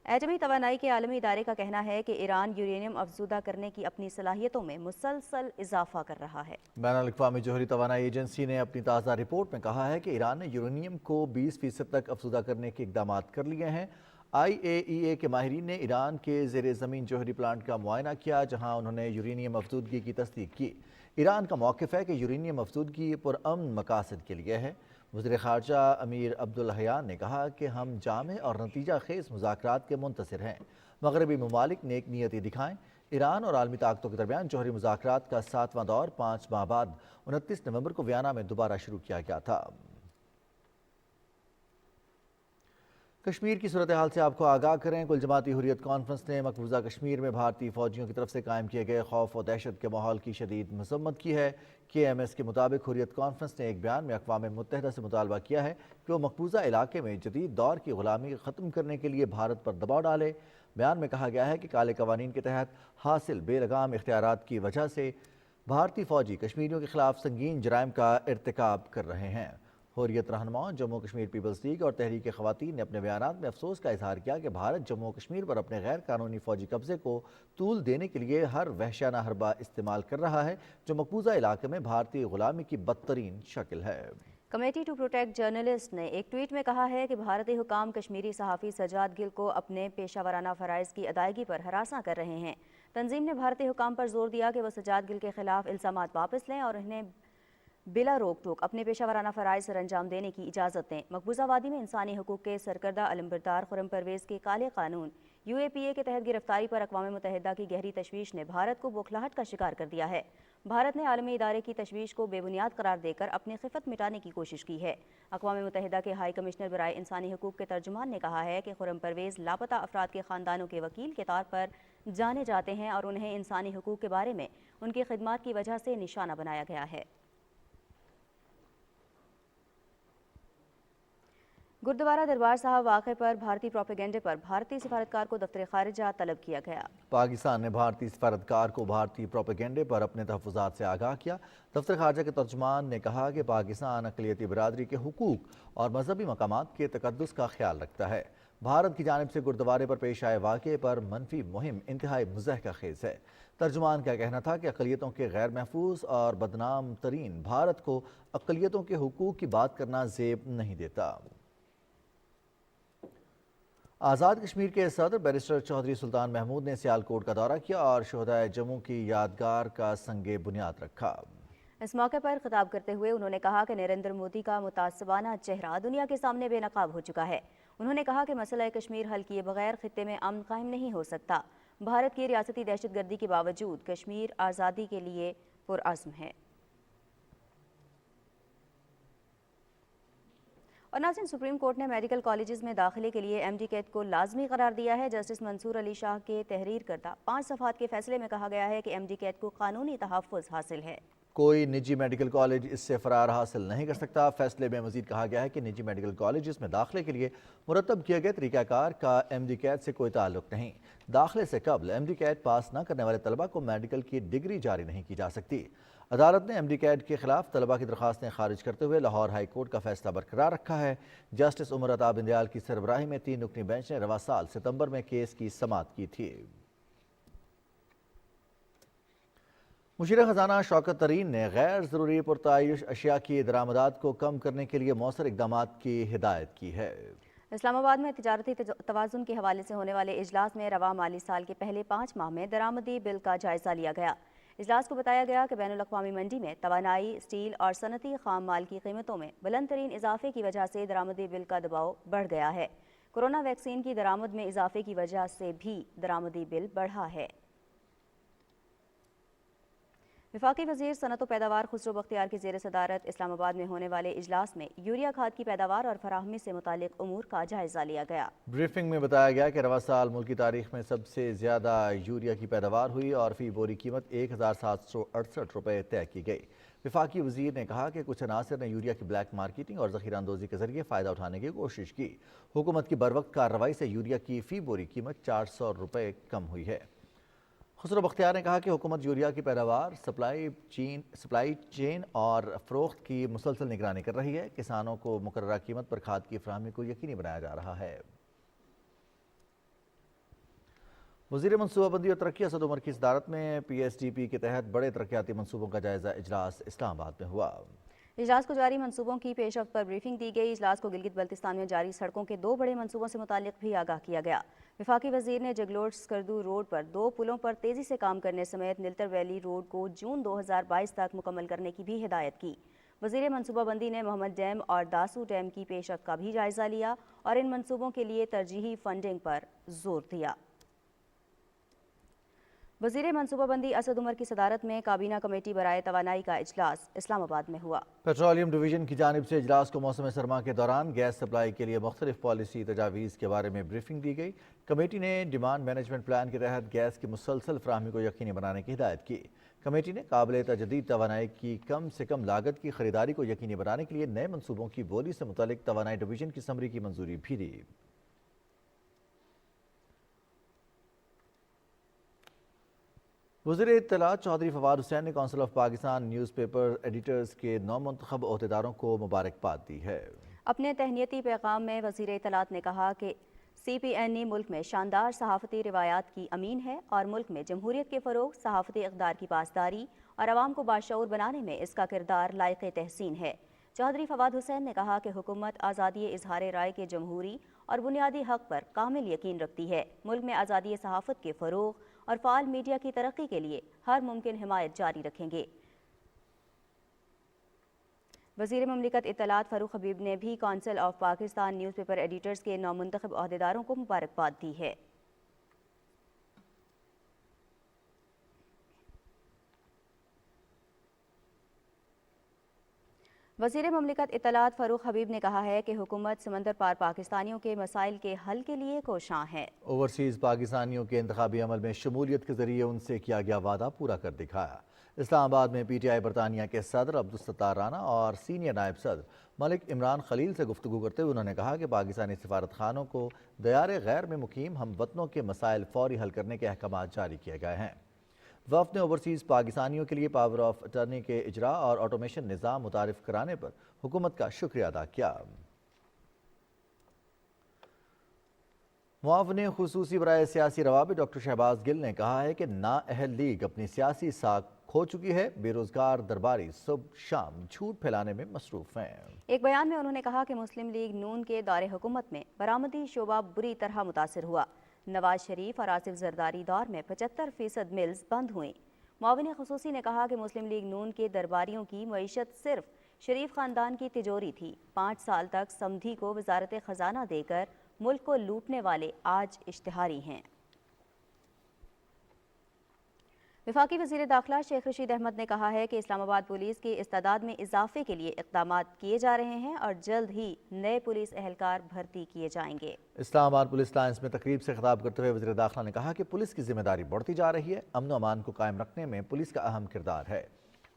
ایٹمی توانائی کے عالمی ادارے کا کہنا ہے کہ ایران یورینیم افزودہ کرنے کی اپنی صلاحیتوں میں مسلسل اضافہ کر رہا ہے۔ بین الاقوامی جوہری توانائی ایجنسی نے اپنی تازہ رپورٹ میں کہا ہے کہ ایران نے یورینیم کو 20% تک افزودہ کرنے کے اقدامات کر لیے ہیں۔ IAEA کے ماہرین نے ایران کے زیر زمین جوہری پلانٹ کا معائنہ کیا، جہاں انہوں نے یورینیم افزودگی کی تصدیق کی۔ ایران کا موقف ہے کہ یورینیم افزودگی پرامن مقاصد کے لیے ہے۔ وزیر خارجہ امیر عبدالحیان نے کہا کہ ہم جامع اور نتیجہ خیز مذاکرات کے منتظر ہیں۔ مغربی ممالک نیک نیتی دکھائیں۔ ایران اور عالمی طاقتوں کے درمیان جوہری مذاکرات کا 7واں دور 5 ماہ بعد 29 نومبر کو ویانا میں دوبارہ شروع کیا گیا تھا۔ کشمیر کی صورتحال سے آپ کو آگاہ کریں۔ کل جماعتی حریت کانفرنس نے مقبوضہ کشمیر میں بھارتی فوجیوں کی طرف سے قائم کیے گئے خوف و دہشت کے ماحول کی شدید مذمت کی ہے۔ KMS کے مطابق حریت کانفرنس نے ایک بیان میں اقوام متحدہ سے مطالبہ کیا ہے کہ وہ مقبوضہ علاقے میں جدید دور کی غلامی ختم کرنے کے لیے بھارت پر دباؤ ڈالے۔ بیان میں کہا گیا ہے کہ کالے قوانین کے تحت حاصل بے لگام اختیارات کی وجہ سے بھارتی فوجی کشمیریوں کے خلاف سنگین جرائم کا ارتکاب کر رہے ہیں۔ حریت رہنماؤں، جموں کشمیر پیپلز لیگ اور تحریک خواتین نے اپنے بیانات میں افسوس کا اظہار کیا کہ بھارت جموں کشمیر پر اپنے غیر قانونی فوجی قبضے کو طول دینے کے لیے ہر وحشیانہ حربہ استعمال کر رہا ہے، جو مقبوضہ علاقے میں بھارتی غلامی کی بدترین شکل ہے۔ کمیٹی ٹو پروٹیکٹ جرنلسٹ نے ایک ٹویٹ میں کہا ہے کہ بھارتی حکام کشمیری صحافی سجاد گل کو اپنے پیشہ ورانہ فرائض کی ادائیگی پر ہراساں کر رہے ہیں۔ تنظیم نے بھارتی حکام پر زور دیا کہ وہ سجاد گل کے خلاف الزامات واپس لیں اور انہیں بلا روک ٹوک اپنے پیشہ ورانہ فرائض سر انجام دینے کی اجازت دیں۔ مقبوضہ وادی میں انسانی حقوق کے سرکردہ علمبردار خرم پرویز کے کالے قانون UAPA کے تحت گرفتاری پر اقوام متحدہ کی گہری تشویش نے بھارت کو بوکھلاہٹ کا شکار کر دیا ہے۔ بھارت نے عالمی ادارے کی تشویش کو بے بنیاد قرار دے کر اپنی خفت مٹانے کی کوشش کی ہے۔ اقوام متحدہ کے ہائی کمشنر برائے انسانی حقوق کے ترجمان نے کہا ہے کہ خرم پرویز لاپتہ افراد کے خاندانوں کے وکیل کے طور پر جانے جاتے ہیں اور انہیں انسانی حقوق کے بارے میں ان کی خدمات کی وجہ سے نشانہ بنایا گیا ہے۔ گردوارہ دربار صاحب واقعے پر بھارتی پروپیگنڈے پر بھارتی سفارتکار کو دفتر خارجہ طلب کیا گیا۔ پاکستان نے بھارتی سفارتکار کو بھارتی پروپیگنڈے پر اپنے تحفظات سے آگاہ کیا۔ دفتر خارجہ کے ترجمان نے کہا کہ پاکستان اقلیتی برادری کے حقوق اور مذہبی مقامات کے تقدس کا خیال رکھتا ہے۔ بھارت کی جانب سے گردوارے پر پیش آئے واقعے پر منفی مہم انتہائی مضحکہ خیز ہے۔ ترجمان کا کہنا تھا کہ اقلیتوں کے غیر محفوظ اور بدنام ترین بھارت کو اقلیتوں کے حقوق کی بات کرنا زیب نہیں دیتا۔ آزاد کشمیر کے صدر بیرسٹر چودھری سلطان محمود نے سیالکوٹ کا دورہ کیا اور شہدائے جموں کی یادگار کا سنگ بنیاد رکھا۔ اس موقع پر خطاب کرتے ہوئے انہوں نے کہا کہ نریندر مودی کا متعصبانہ چہرہ دنیا کے سامنے بے نقاب ہو چکا ہے۔ انہوں نے کہا کہ مسئلہ کشمیر حل کیے بغیر خطے میں امن قائم نہیں ہو سکتا۔ بھارت کی ریاستی دہشت گردی کے باوجود کشمیر آزادی کے لیے پرعزم ہے۔ اور ناظرین، سپریم کورٹ نے میڈیکل کالجز میں داخلے کے لیے MD کیٹ کو لازمی قرار دیا ہے۔ جسٹس منصور علی شاہ کے تحریر کردہ 5 صفحات کے فیصلے میں کہا گیا ہے کہ MD کیٹ کو قانونی تحفظ حاصل ہے۔ کوئی نجی میڈیکل کالج اس سے فرار حاصل نہیں کر سکتا۔ فیصلے میں مزید کہا گیا ہے کہ نجی میڈیکل کالجز میں داخلے کے لیے مرتب کیے گئے طریقہ کار کا MD کیٹ سے کوئی تعلق نہیں۔ داخلے سے قبل MD کیٹ پاس نہ کرنے والے طلبہ کو میڈیکل کی ڈگری جاری نہیں کی جا سکتی۔ عدالت نے MD کیٹ کے خلاف طلبہ کی درخواستیں خارج کرتے ہوئے لاہور ہائی کورٹ کا فیصلہ برقرار رکھا ہے۔ جسٹس عمر عطا بندیال کی سربراہی میں 3 رکنی بینچ نے رواں سال ستمبر میں کیس کی سماعت کی تھی۔ مشیر خزانہ شوکت ترین نے غیر ضروری پرتعیش اشیاء کی درآمدات کو کم کرنے کے لیے مؤثر اقدامات کی ہدایت کی ہے۔ اسلام آباد میں تجارتی توازن کے حوالے سے ہونے والے اجلاس میں رواں مالی سال کے پہلے 5 ماہ میں درآمدی بل کا جائزہ لیا گیا۔ اجلاس کو بتایا گیا کہ بین الاقوامی منڈی میں توانائی، اسٹیل اور صنعتی خام مال کی قیمتوں میں بلند ترین اضافے کی وجہ سے درآمدی بل کا دباؤ بڑھ گیا ہے۔ کورونا ویکسین کی درآمد میں اضافے کی وجہ سے بھی درآمدی بل بڑھا ہے۔ وفاقی وزیر صنعت و پیداوار خسرو بختیار کی زیر صدارت اسلام آباد میں ہونے والے اجلاس میں یوریا کھاد کی پیداوار اور فراہمی سے متعلق امور کا جائزہ لیا گیا۔ بریفنگ میں بتایا گیا کہ رواں سال ملک کی تاریخ میں سب سے زیادہ یوریا کی پیداوار ہوئی اور فی بوری قیمت 1768 روپے طے کی گئی۔ وفاقی وزیر نے کہا کہ کچھ عناصر نے یوریا کی بلیک مارکیٹنگ اور ذخیرہ اندوزی کے ذریعے فائدہ اٹھانے کی کوشش کی۔ حکومت کی بروقت کارروائی سے یوریا کی فی بوری قیمت 400 روپے کم ہوئی ہے۔ خسرو بختیار نے کہا کہ حکومت یوریا کی پیداوار، سپلائی چین اور فروخت کی مسلسل نگرانی کر رہی ہے۔ کسانوں کو مقررہ قیمت پر کھاد کی فراہمی کو یقینی بنایا جا رہا ہے۔ وزیر منصوبہ بندی اور ترقی اسد عمر کی صدارت میں پی ایس ڈی پی کے تحت بڑے ترقیاتی منصوبوں کا جائزہ اجلاس اسلام آباد میں ہوا۔ اجلاس کو جاری منصوبوں کی پیش رفت پر بریفنگ دی گئی۔ اجلاس کو گلگت بلتستان میں جاری سڑکوں کے 2 بڑے منصوبوں سے متعلق بھی آگاہ کیا گیا۔ وفاقی وزیر نے جگلوٹ سکردو روڈ پر 2 پلوں پر تیزی سے کام کرنے سمیت نلتر ویلی روڈ کو جون 2022 تک مکمل کرنے کی بھی ہدایت کی۔ وزیر منصوبہ بندی نے محمد ڈیم اور داسو ڈیم کی پیش رفت کا بھی جائزہ لیا اور ان منصوبوں کے لیے ترجیحی فنڈنگ پر زور دیا۔ وزیر منصوبہ بندی اسد عمر کی صدارت میں کابینہ کمیٹی برائے توانائی کا اجلاس اسلام آباد میں ہوا۔ پیٹرولیم ڈویژن کی جانب سے اجلاس کو موسم سرما کے دوران گیس سپلائی کے لیے مختلف پالیسی تجاویز کے بارے میں بریفنگ دی گئی۔ کمیٹی نے ڈیمانڈ مینجمنٹ پلان کے تحت گیس کی مسلسل فراہمی کو یقینی بنانے کی ہدایت کی۔ کمیٹی نے قابل تجدید توانائی کی کم سے کم لاگت کی خریداری کو یقینی بنانے کے لیے نئے منصوبوں کی بولی سے متعلق توانائی ڈویژن کی سمری کی منظوری بھی دی۔ وزیر اطلاعات چودھری فواد حسین نے council of Pakistan news paper editors کے نومنتخب عہدیداروں کو مبارکباد دی ہے۔ اپنے تہنیتی پیغام میں وزیر اطلاعات نے کہا کہ سی پی این ای ملک میں شاندار صحافتی روایات کی امین ہے اور ملک میں جمہوریت کے فروغ، صحافتی اقدار کی پاسداری اور عوام کو باشعور بنانے میں اس کا کردار لائق تحسین ہے۔ چودھری فواد حسین نے کہا کہ حکومت آزادی اظہار رائے کے جمہوری اور بنیادی حق پر کامل یقین رکھتی ہے۔ ملک میں آزادی صحافت کے فروغ اور فعال میڈیا کی ترقی کے لیے ہر ممکن حمایت جاری رکھیں گے۔ وزیر مملکت اطلاعات فاروق حبیب نے بھی council of Pakistan news paper editors کے نومنتخب عہدیداروں کو مبارکباد دی ہے۔ وزیر مملکت اطلاعات فاروق حبیب نے کہا ہے کہ حکومت سمندر پار پاکستانیوں کے مسائل کے حل کے لیے کوشاں ہے۔ اوورسیز پاکستانیوں کے انتخابی عمل میں شمولیت کے ذریعے ان سے کیا گیا وعدہ پورا کر دکھایا۔ اسلام آباد میں پی ٹی آئی برطانیہ کے صدر عبدالستار رانا اور سینئر نائب صدر ملک عمران خلیل سے گفتگو کرتے ہوئے انہوں نے کہا کہ پاکستانی سفارت خانوں کو دیار غیر میں مقیم ہم وطنوں کے مسائل فوری حل کرنے کے احکامات جاری کیے گئے ہیں۔ وفد نے اوورسیز پاکستانیوں کے لیے پاور آف اٹرنی کے اجراء اور آٹومیشن نظام متعارف کرانے پر حکومت کا شکریہ ادا کیا۔ معاون خصوصی برائے سیاسی روابط ڈاکٹر شہباز گل نے کہا ہے کہ نااہل لیگ اپنی سیاسی ساکھ کھو چکی ہے، بے روزگار درباری صبح شام جھوٹ پھیلانے میں مصروف ہیں۔ ایک بیان میں انہوں نے کہا کہ مسلم لیگ نون کے دور حکومت میں برآمدی شعبہ بری طرح متاثر ہوا۔ نواز شریف اور آصف زرداری دور میں 75% ملز بند ہوئیں۔ معاون خصوصی نے کہا کہ مسلم لیگ نون کے درباریوں کی معیشت صرف شریف خاندان کی تجوری تھی۔ 5 سال تک سمدھی کو وزارت خزانہ دے کر ملک کو لوٹنے والے آج اشتہاری ہیں۔ وفاقی وزیر داخلہ شیخ رشید احمد نے کہا ہے کہ اسلام آباد پولیس کی استعداد میں اضافے کے لیے اقدامات کیے جا رہے ہیں اور جلد ہی نئے پولیس اہلکار بھرتی کیے جائیں گے۔ اسلام آباد پولیس لائنس میں تقریب سے خطاب کرتے ہوئے وزیر داخلہ نے کہا کہ پولیس کی ذمہ داری بڑھتی جا رہی ہے، امن و امان کو قائم رکھنے میں پولیس کا اہم کردار ہے۔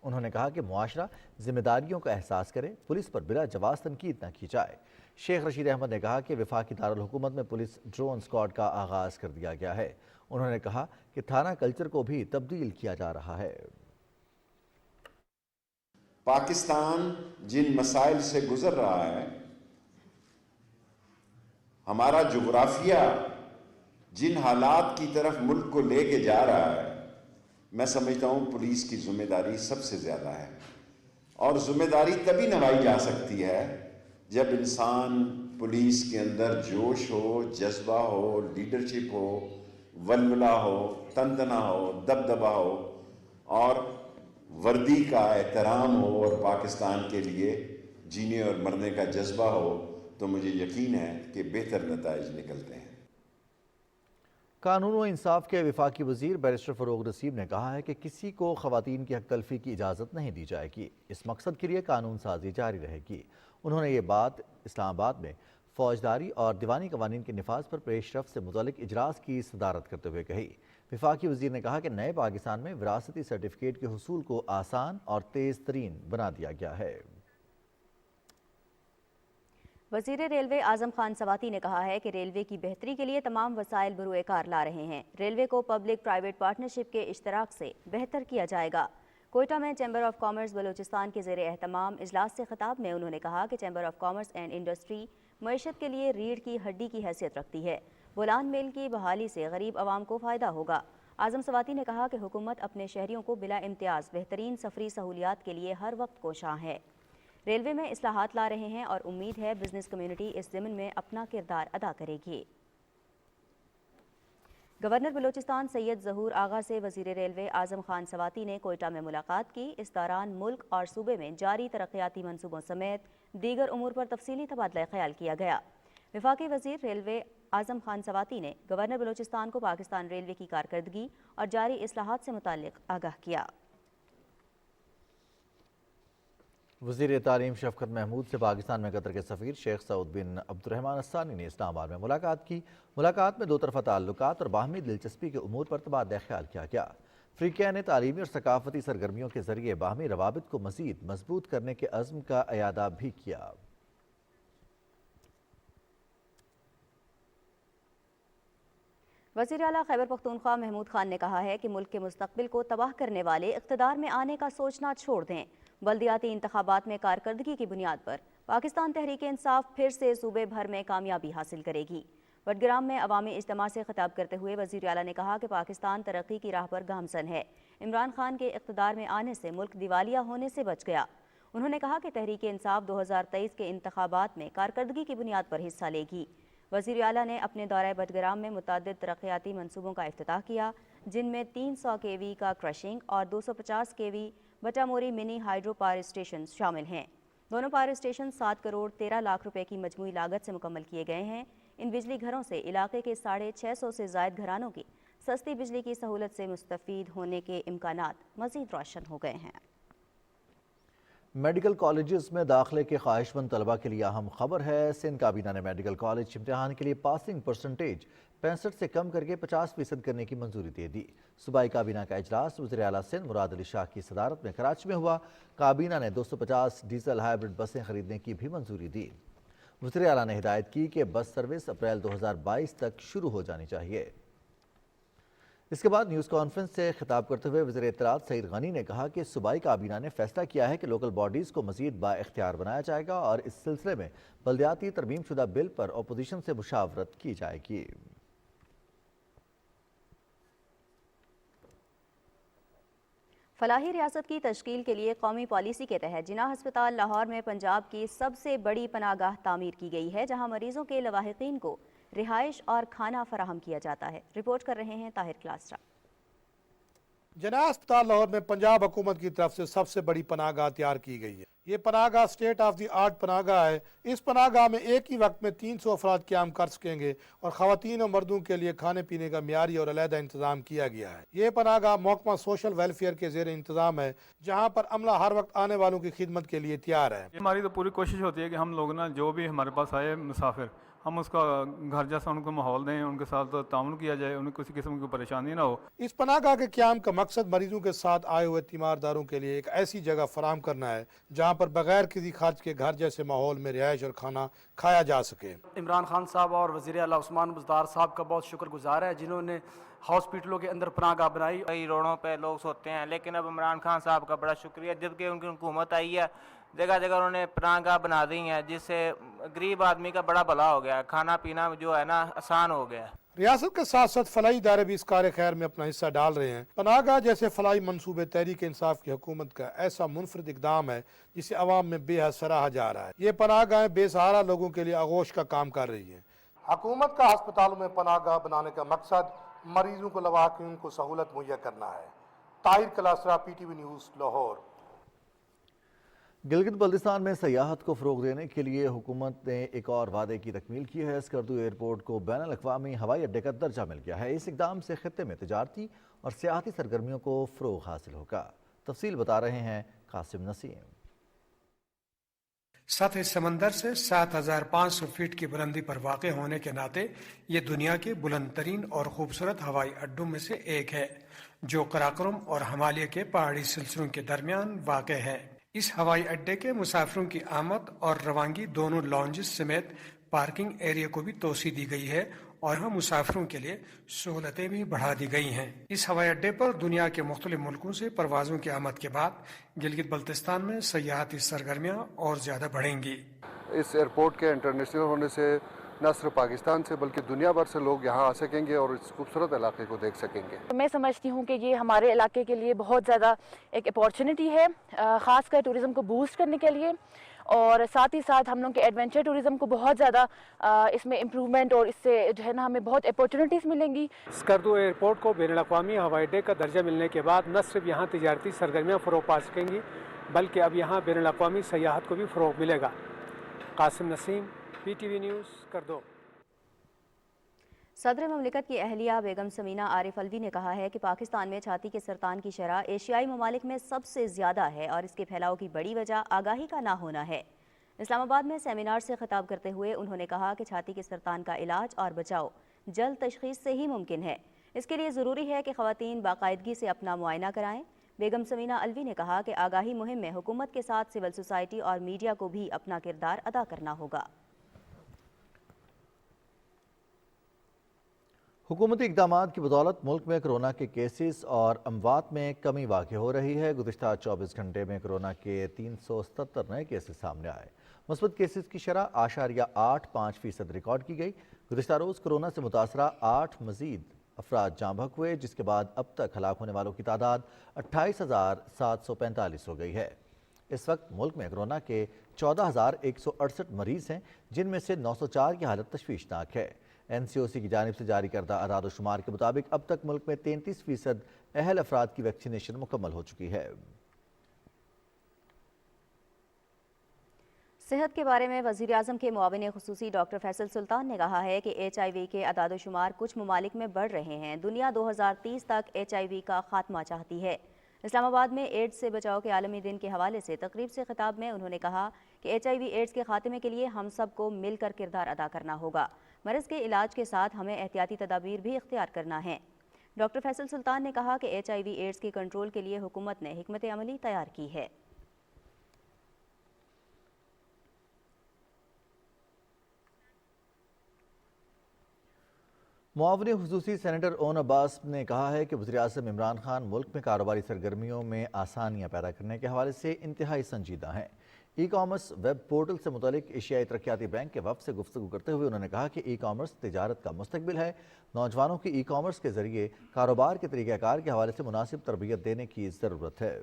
انہوں نے کہا کہ معاشرہ ذمہ داریوں کا احساس کرے، پولیس پر بلا جواز تنقید نہ کی جائے۔ شیخ رشید احمد نے کہا کہ وفاقی دارالحکومت میں پولیس ڈرون اسکواڈ کا آغاز کر دیا گیا ہے۔ انہوں نے کہا کہ تھانہ کلچر کو بھی تبدیل کیا جا رہا ہے۔ پاکستان جن مسائل سے گزر رہا ہے، ہمارا جغرافیہ جن حالات کی طرف ملک کو لے کے جا رہا ہے، मैं समझता हूँ पुलिस की जिम्मेदारी सबसे ज़्यादा है, और जिम्मेदारी तभी निभाई जा सकती है जब इंसान पुलिस के अंदर जोश हो, जज्बा हो, लीडरशिप हो, वलवला हो, तंतना हो, दबदबा हो और वर्दी का एहतराम हो और पाकिस्तान के लिए जीने और मरने का जज्बा हो, तो मुझे यकीन है कि बेहतर नताइज निकलते हैं। कानून व इंसाफ के वफाकी वजीर बैरिस्टर फरोग नसीब ने कहा है कि किसी को खवातीन की हक तलफी की इजाज़त नहीं दी जाएगी। इस मकसद के लिए कानून साजी जारी रहेगी। उन्होंने ये बात इस्लामाबाद में फौजदारी और दीवानी कवानीन के निफाज पर पेशरफ से मुतल्लिक इजलास की सदारत करते हुए कही। वफाकी वजीर ने कहा कि नए पाकिस्तान में विरासती सर्टिफिकेट के हुसूल को आसान और तेज़ तरीन बना दिया गया है। वज़ीर रेलवे आज़म खान सवाती ने कहा है कि रेलवे की बेहतरी के लिए तमाम वसाइल बरूए कार ला रहे हैं। रेलवे को पब्लिक प्राइवेट पार्टनरशिप के इश्तराक से बेहतर किया जाएगा। कोयटा में चैम्बर ऑफ कॉमर्स बलूचिस्तान के ज़ेरे एहतमाम इजलास से खिताब में उन्होंने कहा कि chamber of commerce and industry मईशत के लिए रीढ़ की हड्डी की हैसियत रखती है। बोलान मेल की बहाली से गरीब आवाम को फ़ायदा होगा। आज़म सवाती ने कहा कि हुकूमत अपने शहरियों को बिला इम्तियाज़ बेहतरीन सफरी सहूलियात के लिए हर वक्त कोशां है। रेलवे में इस्लाहात ला रहे हैं और उम्मीद है बिजनेस कम्युनिटी इस ज़मीन में अपना किरदार अदा करेगी। गवर्नर बलूचिस्तान सैयद ज़हूर आगा से वज़ीर रेलवे आज़म खान सवाती ने कोयटा में मुलाकात की। इस दौरान मुल्क और सूबे में जारी तरक्याती मंसूबों समेत दीगर उमूर पर तफसीली तबादला ख्याल किया गया। वफाकी वज़ीर रेलवे आज़म खान सवाती ने गवर्नर बलूचिस्तान को पाकिस्तान रेलवे की कारकर्दगी और जारी इस्लाहात से मुताल्लिक़ आगाह किया। वज़ीर तालीम शफकत महमूद से पाकिस्तान में कतर के सफ़ीर शेख सऊद बिन अब्दुर्रहमान अस्सानी ने इस्लामाबाद में मुलाकात की। मुलाकात में दो तरफ़ा ताल्लुकात और बाहमी दिलचस्पी के उमूर पर तबादला ख्याल किया गया। अफ्रीका ने तालीमी और सकाफती सरगर्मियों के ज़रिए बाहमी रवाबित को मज़ीद मजबूत करने के अज़्म का अयादा भी किया। वज़ीर आला खैबर पख्तूनख्वा महमूद खान ने कहा है कि मुल्क के मुस्तकबिल को तबाह करने वाले इक़्तिदार में आने का सोचना छोड़ दें। बल्दियाती इंतखाबात में कारकर्दगी की बुनियाद पर पाकिस्तान तहरीक इंसाफ फिर से सूबे भर में कामयाबी हासिल करेगी। बडग्राम में अवामी इज्तिमा से खिताब करते हुए वज़ीर आला ने कहा कि पाकिस्तान तरक्की की राह पर गामज़न है। इमरान खान के इक़्तिदार में आने से मुल्क दिवालिया होने से बच गया। उन्होंने कहा कि तहरीक इंसाफ 2023 के इंतखाबात में कारकर्दगी की बुनियाद पर हिस्सा लेगी। वज़ीर आला ने अपने दौरे बडग्राम में मुतअद्दिद तरक्याती मंसूबों का इफ्तिताह किया, जिनमें 300 केवी का क्रशिंग और 250 केवी बटामोरी मिनी हाइड्रो पावर स्टेशन शामिल हैं। दोनों पावर स्टेशन 7 करोड़ 13 लाख रुपए की मजमूई लागत से मुकम्मल किए गए हैं। इन बिजली घरों से इलाके के 650 से ज़ायद घरानों की सस्ती बिजली की सहूलत से मुस्तफ़ीद होने के इम्कानात मज़ीद रोशन हो गए हैं। मेडिकल कॉलेजेस में दाखिले के ख्वाहिशमंद तलबा के लिए अहम खबर है। सिंध काबीना ने मेडिकल कॉलेज इम्तिहान के लिए पासिंग परसेंटेज 65 से कम करके 50% करने की मंजूरी दे दी। सूबाई काबीना का इजलास वज़ीर आला सिंध मुराद अली शाह की सदारत में कराची में हुआ। काबीना ने 250 डीजल हाइब्रिड बसें खरीदने की भी मंजूरी दी। वज़ीर आला ने हिदायत की कि बस सर्विस अप्रैल 2022 तक शुरू हो जानी चाहिए। इसके बाद न्यूज़ कॉन्फ्रेंस से खिताब करते हुए वज़ीर इत्तलात सईद गनी ने कहा कि सूबाई काबीना ने फैसला किया है कि लोकल बॉडीज़ को मज़ीद बाइख्तियार बनाया जाएगा और इस सिलसिले में बल्दियाती तरमीम शुदा बिल पर अपोजिशन से मुशावरत की जाएगी। फलाही रियासत की तश्कील के लिए कौमी पॉलिसी के तहत जिना हस्पताल लाहौर में पंजाब की सबसे बड़ी पनागाह तामीर की गई है, जहां मरीजों के लवाहिकीन को रिहाइश और खाना फराहम किया जाता है। रिपोर्ट कर रहे हैं ताहिर क्लास्ट्रा। जिना अस्पताल लाहौर में पंजाब हुकूमत की तरफ से सबसे बड़ी पनागाह तैयार की गई है। ये पनागाह स्टेट ऑफ द आर्ट पनागाह है। इस पनागाह में एक ही वक्त में 300 अफराद क़याम कर सकेंगे और ख़वातीन और मर्दों के लिए खाने पीने का मियारी और अलहदा इंतजाम किया गया है। ये पनागाह महकमा सोशल वेलफेयर के ज़ेर इंतजाम है, जहाँ पर अमला हर वक्त आने वालों की खिदमत के लिए तैयार है। हमारी तो पूरी कोशिश होती है कि हम लोग ना जो भी हमारे पास आए मुसाफिर, हम उसका घर जैसा उनको माहौल दें, उनके साथ ताउन किया जाए, उन्हें किसी किस्म की परेशानी ना हो। इस पनागाह के क़याम का मकसद मरीजों के साथ आए हुए तीमारदारों के लिए एक ऐसी जगह फराहम करना है जहाँ पर बगैर किसी खर्च के घर जैसे माहौल में रिहाइश और खाना खाया जा सके। इमरान खान साहब और वज़ीर आला उस्मान बुज़दार साहब का बहुत शुक्रगुजार है, जिन्होंने हॉस्पिटलों के अंदर पनागाह बनाई। कई रोडों पे लोग सोते हैं, लेकिन अब इमरान खान साहब का बड़ा शुक्रिया, जबकि उनकी हुकूमत आई है, जगह जगह उन्होंने पनागाह बना दी हैं, जिससे गरीब आदमी का बड़ा भला हो गया, खाना पीना जो है ना आसान हो गया। रियासत के साथ साथ फलाई इदारे भी इस कार्य खैर में अपना हिस्सा डाल रहे हैं। पनाहगाह जैसे फलाई मंसूबे तहरीक इंसाफ की हुकूमत का ऐसा मुनफरद इकदाम है जिसे अवाम में बेहद सराहा जा रहा है। ये पनाहगाहें बेसहारा लोगों के लिए आगोश का काम कर रही है। हुकूमत का अस्पतालों में पनाहगाह बनाने का मकसद मरीजों को लवाहकीन को सहूलत मुहैया करना है। Tahir Kalasra, PTV news, Lahore. गिलगित बल्तिस्तान में सयाहत को फ़रोग़ देने के लिए हुकूमत ने एक और वादे की तकमील की है। स्कर्दू एयरपोर्ट को बैनुल-अक़वामी हवाई अड्डे का दर्जा मिल गया है। इस इक़दाम से खित्ते में तिजारती और सियाहती सरगर्मियों को फ़रोग़ हासिल होगा। तफसील बता रहे हैं कासिम नसीम। सतह समंदर से 7500 फीट की बुलंदी पर वाक़ होने के नाते ये दुनिया के बुलंद तरीन और खूबसूरत हवाई अड्डों में से एक है, जो कराकोरम और हिमालय के पहाड़ी सिलसिलों के दरमियान वाक़ है। इस हवाई अड्डे के मुसाफिरों की आमद और रवानगी दोनों लॉन्जेस समेत पार्किंग एरिया को भी तोसी दी गई है और यहाँ मुसाफिरों के लिए सहूलतें भी बढ़ा दी गई हैं। इस हवाई अड्डे पर दुनिया के मुख्तलिफ मुल्कों से परवाज़ों की आमद के बाद गिलगित बल्तिस्तान में सयाहती सरगर्मियाँ और ज़्यादा बढ़ेंगी। इस एयरपोर्ट के इंटरनेशनल होने से न सिर्फ पाकिस्तान से बल्कि दुनिया भर से लोग यहाँ आ सकेंगे और इस खूबसूरत इलाके को देख सकेंगे। मैं समझती हूँ कि ये हमारे इलाके के लिए बहुत ज़्यादा एक अपॉर्चुनिटी है, ख़ासकर टूरिज़म को बूस्ट करने के लिए, और साथ ही साथ हम लोग के एडवेंचर टूरिज़म को बहुत ज़्यादा इसमें इम्प्रूवमेंट और इससे जो है ना हमें बहुत अपॉर्चुनिटीज़ मिलेंगी। स्कर्दू एयरपोर्ट को बैनुल-अक़वामी हवाई अड्डे का दर्जा मिलने के बाद न सिर्फ यहाँ तिजारती सरगर्मियाँ फ़रोग़ पा सकेंगी बल्कि अब यहाँ बैनुल-अक़वामी सयाहत को भी फ़रोग़ मिलेगा। Qasim Naseem, PTV news, Skardu. सदर ममलिकत की अहलिया बेगम समीना आरिफ अलवी ने कहा है कि पाकिस्तान में छाती के सरतान की शरह एशियाई ममालिक में सबसे ज़्यादा है और इसके फैलाव की बड़ी वजह आगाही का ना होना है। इस्लामाबाद में सेमिनार से खिताब करते हुए उन्होंने कहा कि छाती के सरतान का इलाज और बचाव जल्द तशख़ीस से ही मुमकिन है। इसके लिए ज़रूरी है कि ख़वातीन बाकायदगी से अपना मुआयना कराएँ। बेगम समीना अलवी ने कहा कि आगाही मुहिम में हुकूमत के साथ सिविल सोसाइटी और मीडिया को भी अपना किरदार अदा करना होगा। हुकूमती इक़दामात की बदौलत मुल्क में कोरोना के केसेस और अमवात में कमी वाक़ हो रही है। गुज़िश्ता 24 घंटे में कोरोना के 377 नए केसेस सामने आए। मुस्बत केसेस की शरह 8.85% रिकॉर्ड की गई। गुज़िश्ता रोज़ कोरोना से मुतासरा 8 मज़ीद अफराद जाँ बहक हुए, जिसके बाद अब तक हलाक होने वालों की तादाद 28,745 हो गई है। इस वक्त मुल्क में कोरोना के 14,168 मरीज़ हैं, जिनमें से 904 की हालत तशवीशनाक है। NCOC की जानिब से जारी करदा अदाद शुमार के मुताबिक अब तक मुल्क में 33% अहल अफराद की वैक्सीनेशन मुकम्मल हो चुकी है। सेहत के बारे में वज़ीर आज़म के मुआविन ख़ुसूसी डॉक्टर फैसल सुल्तान ने कहा है कि HIV के अदाद शुमार कुछ ममालिक में बढ़ रहे हैं। दुनिया 2030 तक HIV का खात्मा चाहती है। इस्लामाबाद में एड्स से बचाव के आलमी दिन के हवाले से तकरीब से खिताब में उन्होंने कहा कि HIV एड्स के खात्मे के लिए हम सब को मिलकर किरदार अदा करना होगा। मर्ज़ के इलाज के साथ हमें एहतियाती तदाबीर भी इख्तियार करना है। डॉक्टर फैसल सुल्तान ने कहा कि HIV एड्स के कंट्रोल के लिए हुकूमत ने हिकमत अमली तैयार की है। मुआविन ख़ुसूसी सेनेटर ओन अब्बास ने कहा है कि वज़ीर आज़म इमरान खान मुल्क में कारोबारी सरगर्मियों में आसानियाँ पैदा करने के हवाले से इंतहाई संजीदा हैं। ई-कॉमर्स वेब पोर्टल से मुतालिक एशियाई तरक्याती बैंक के वफ़द से गुफ्तगू करते हुए उन्होंने कहा कि ई-कॉमर्स तिजारत का मुस्तकबिल है। नौजवानों की ई-कॉमर्स के ज़रिए कारोबार के तरीक़ाकार के हवाले से मुनासिब तरबियत देने की ज़रूरत है।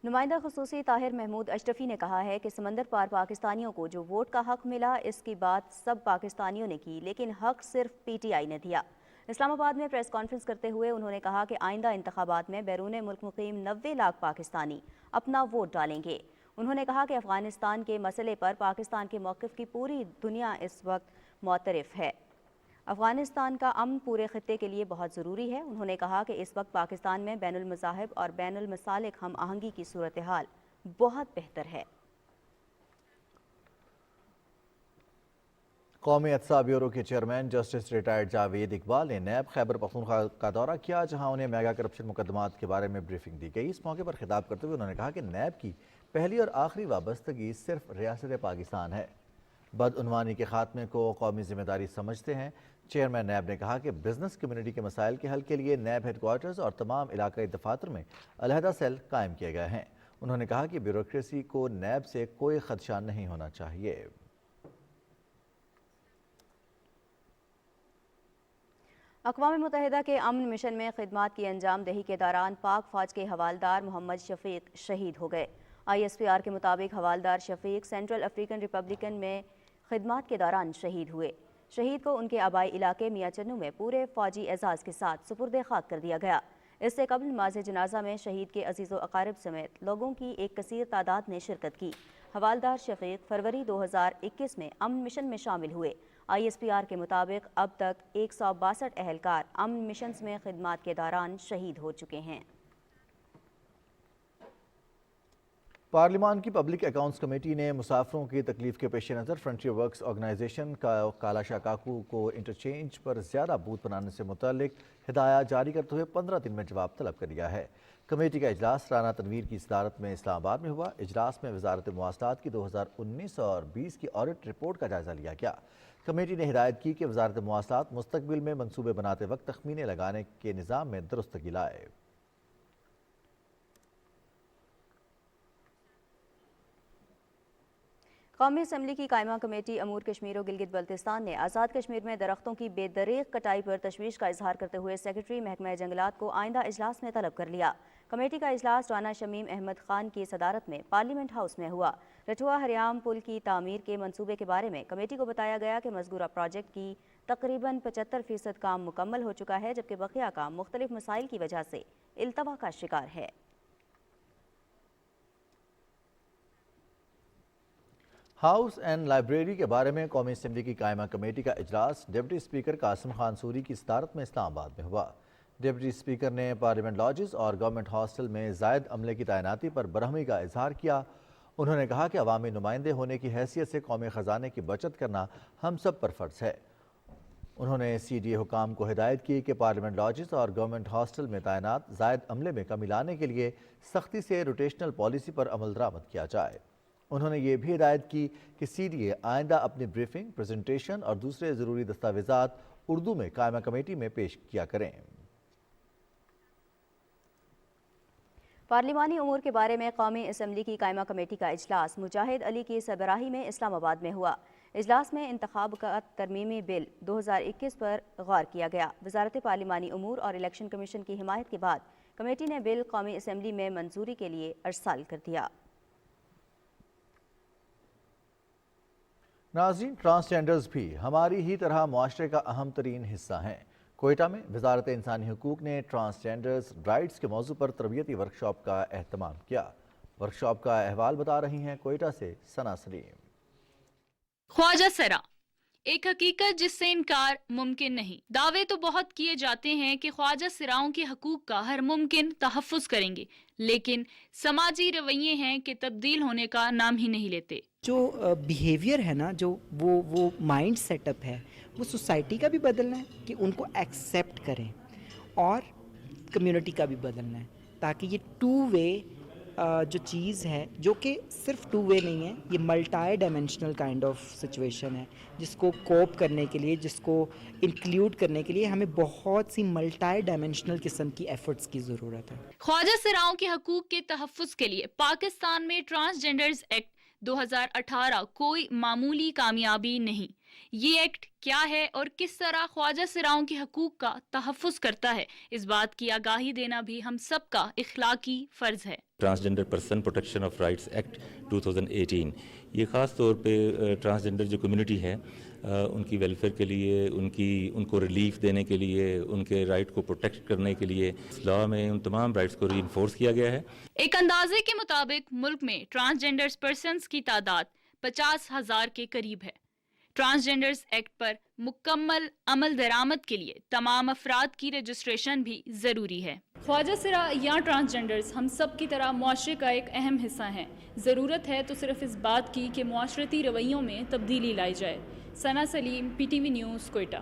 नुमाइंदा ख़ुसूसी ताहिर महमूद अशरफी ने कहा है कि समंदर पार पाकिस्तानियों को जो वोट का हक मिला, इसकी बात सब पाकिस्तानियों ने की, लेकिन हक सिर्फ PTI ने दिया। इस्लामाबाद में प्रेस कॉन्फ्रेंस करते हुए उन्होंने कहा कि आइंदा इंतखाबात में बैरून मुल्क मुकीम 90 लाख पाकिस्तानी अपना वोट डालेंगे। उन्होंने कहा कि अफ़गानिस्तान के मसले पर पाकिस्तान के मौक़िफ़ की पूरी दुनिया इस वक्त मुतरफ़ है। अफ़गानिस्तान का अमन पूरे ख़ित्ते के लिए बहुत ज़रूरी है। उन्होंने कहा कि इस वक्त पाकिस्तान में बैनुल मज़ाहिब और बैनुल मसालिक हम आहंगी की सूरत हाल बहुत बेहतर है। कौमी अत्सा ब्यूरो के chairman justice retired Javed Iqbal ने नैब खैबर पख्तूनख्वा का दौरा किया, जहां उन्हें मेगा करप्शन मुकदमात के बारे में ब्रीफिंग दी गई। इस मौके पर खिताब करते हुए उन्होंने कहा कि नैब की पहली और आखिरी वाबस्तगी सिर्फ रियासत पाकिस्तान है। बदउनवानी के खात्मे को कौमी जिम्मेदारी समझते हैं। चेयरमैन नैब ने कहा कि बिजनेस कम्युनिटी के मसाइल के हल के लिए नैब हेडक्वार्टर्स और तमाम इलाकाई दफातर में अलहदा सेल कायम किए गए हैं। उन्होंने कहा कि ब्यूरोक्रेसी को नैब से कोई खदशा नहीं होना चाहिए। अक़वाम मुत्तहिदा के अमन मिशन में खिदमात की अंजाम दही के दौरान पाक फौज के हवालदार मोहम्मद शफीक शहीद हो गए। ISPR के मुताबिक हवालदार शफीक सेंट्रल अफ्रीकन रिपब्लिकन में खिदमात के दौरान शहीद हुए। शहीद को उनके आबाई इलाके मियाँ चन्नू में पूरे फौजी एजाज़ के साथ सुपुर्द खाक कर दिया गया। इससे कबल नमाज जनाजा में शहीद के अजीज़ व अकारिब समेत लोगों की एक कसीर तादाद ने शिरकत की। हवालदार शफीक फरवरी 2021 में अमन मिशन में शामिल हुए। ISPR के मुताबिक अब तक 162 अहलकार अमन मिशंस में खिदमात के दौरान शहीद हो चुके हैं। पार्लिमान की पब्लिक अकाउंट्स कमेटी ने मुसाफिरों की तकलीफ के पेश नज़र फ्रंटियर वर्क्स ऑर्गेनाइजेशन का कालाशाह काकू को इंटरचेंज पर ज़्यादा बूथ बनाने से मुतल्लिक हिदायत जारी करते हुए 15 दिन में जवाब तलब कर लिया है। कमेटी का इजलास राना तनवीर की सदारत में इस्लामाबाद में हुआ। इजलास में वजारत मवासलात की 2019 और 20 की ऑडिट रिपोर्ट का जायजा लिया गया। कमेटी ने हिदायत की कि वजारत मवासलात मुस्तकबिल में मनसूबे बनाते वक्त तखमीने लगाने के निज़ाम में दुरुस्तगी लाए। कौमी असम्बली की कायमा कमेटी अमूर कश्मीर और गिलगित बल्तिस्तान ने आज़ाद कश्मीर में दरख्तों की बेदरीग कटाई पर तशवीश का इजहार करते हुए सेक्रेटरी महकमा जंगलात को आइंदा इजलास में तलब कर लिया। कमेटी का इजलास राना शमीम अहमद खान की सदारत में पार्लियामेंट हाउस में हुआ। रठुआ हरियाम पुल की तामीर के मंसूबे के बारे में कमेटी को बताया गया कि मज़कूरा प्रोजेक्ट की तकरीबन 75% काम मुकम्मल हो चुका है, जबकि बकिया काम मुख्तलिफ मसाइल की वजह से इल्तवा का शिकार है। हाउस एंड लाइब्रेरी के बारे में कौमी असम्बली की कायमा कमेटी का इजलास डिप्टी स्पीकर कासिम खान सूरी की सदारत में इस्लामाबाद में हुआ। डिप्टी स्पीकर ने पार्लियामेंट लॉजेस और गवर्नमेंट हॉस्टल में जायद अमले की तैनाती पर बरहमी का इजहार किया। उन्होंने कहा कि अवामी नुमाइंदे होने की हैसियत से कौमी ख़जाने की बचत करना हम सब पर फ़र्ज़ है। उन्होंने CDA हुकाम को हिदायत की कि पार्लियामेंट लॉजेस और गवर्नमेंट हॉस्टल में तैनात जायद अमले में कमी लाने के लिए सख्ती से रोटेशनल पॉलिसी पर अमल दरामद किया जाए। उन्होंने ये भी हिदायत की कि CDA आइंदा अपनी ब्रीफिंग, प्रेजेंटेशन और दूसरे ज़रूरी दस्तावेज़ात उर्दू में कायमा कमेटी में पेश किया करें। पार्लिमानी उमूर के बारे में कौमी असम्बली की कायमा कमेटी का इजलास मुजाहिद अली की सरबराही में इस्लामाबाद में हुआ। इजलास में इंतखाबात तरमीमी बिल 2021 पर गौर किया गया। वजारत पार्लिमानी उमूर और इलेक्शन कमीशन की हिमायत के बाद कमेटी ने बिल कौमी असम्बली में मंजूरी के लिए अरसाल कर दिया। नाज़रीन, ट्रांसजेंडर्स भी हमारी ही तरह मुआशरे का अहम तरीन हिस्सा हैं। कोयटा में वजारत इंसानी हुकूक ने ट्रांसजेंडर्स राइट्स के मौजू पर तरबियती वर्कशॉप का एहतमाम किया। वर्कशॉप का अहवाल बता रही हैं कोयटा से सना सलीम। ख्वाजा सरा, एक हकीकत जिससे इनकार मुमकिन नहीं। दावे तो बहुत किए जाते हैं कि ख्वाजा सिराओं के हकूक का हर मुमकिन तहफ़्फ़ुज़ करेंगे, लेकिन समाजी रवैये हैं कि तब्दील होने का नाम ही नहीं लेते। जो बिहेवियर है ना, जो वो माइंड सेटअप है, वो सोसाइटी का भी बदलना है कि उनको एक्सेप्ट करें, और कम्युनिटी का भी बदलना है, ताकि ये टू वे जो चीज़ है, जो कि सिर्फ टू वे नहीं है, ये multi dimensional kind of situation है, जिसको कोप करने के लिए, जिसको इंक्लूड करने के लिए हमें बहुत सी मल्टी डायमेंशनल किस्म की एफर्ट्स की ज़रूरत है। ख्वाजा सिराओं के हकूक के तहफ़्फ़ुज़ के लिए पाकिस्तान में ट्रांसजेंडर्स एक्ट 2018 कोई मामूली कामयाबी नहीं। ये एक्ट क्या है और किस तरह ख्वाजा सिराओं के हकूक का तहफ़्फ़ुज़ करता है, इस बात की आगाही देना भी हम सब का इखलाकी फ़र्ज़ है। Transgender person protection of rights act 2018 ये ख़ास तौर पे ट्रांसजेंडर जो कम्युनिटी है उनकी वेलफेयर के लिए, उनको रिलीफ देने के लिए, उनके राइट को प्रोटेक्ट करने के लिए लॉ में उन तमाम राइट्स को रीइंफोर्स किया गया है। एक अंदाजे के मुताबिक मुल्क में ट्रांसजेंडर्स पर्सन्स की तादाद 50,000 के करीब है। ट्रांसजेंडर्स एक्ट पर मुकम्मल अमल दरामद के लिए तमाम अफराद की रजिस्ट्रेशन भी ज़रूरी है। ख्वाजा सिरा या ट्रांसजेंडर्स हम सब की तरह मुआशरे का एक अहम हिस्सा हैं। ज़रूरत है तो सिर्फ इस बात की कि मुआशरती रवैयों में तब्दीली लाई जाए। सना सलीम, PTV न्यूज़, कोयटा।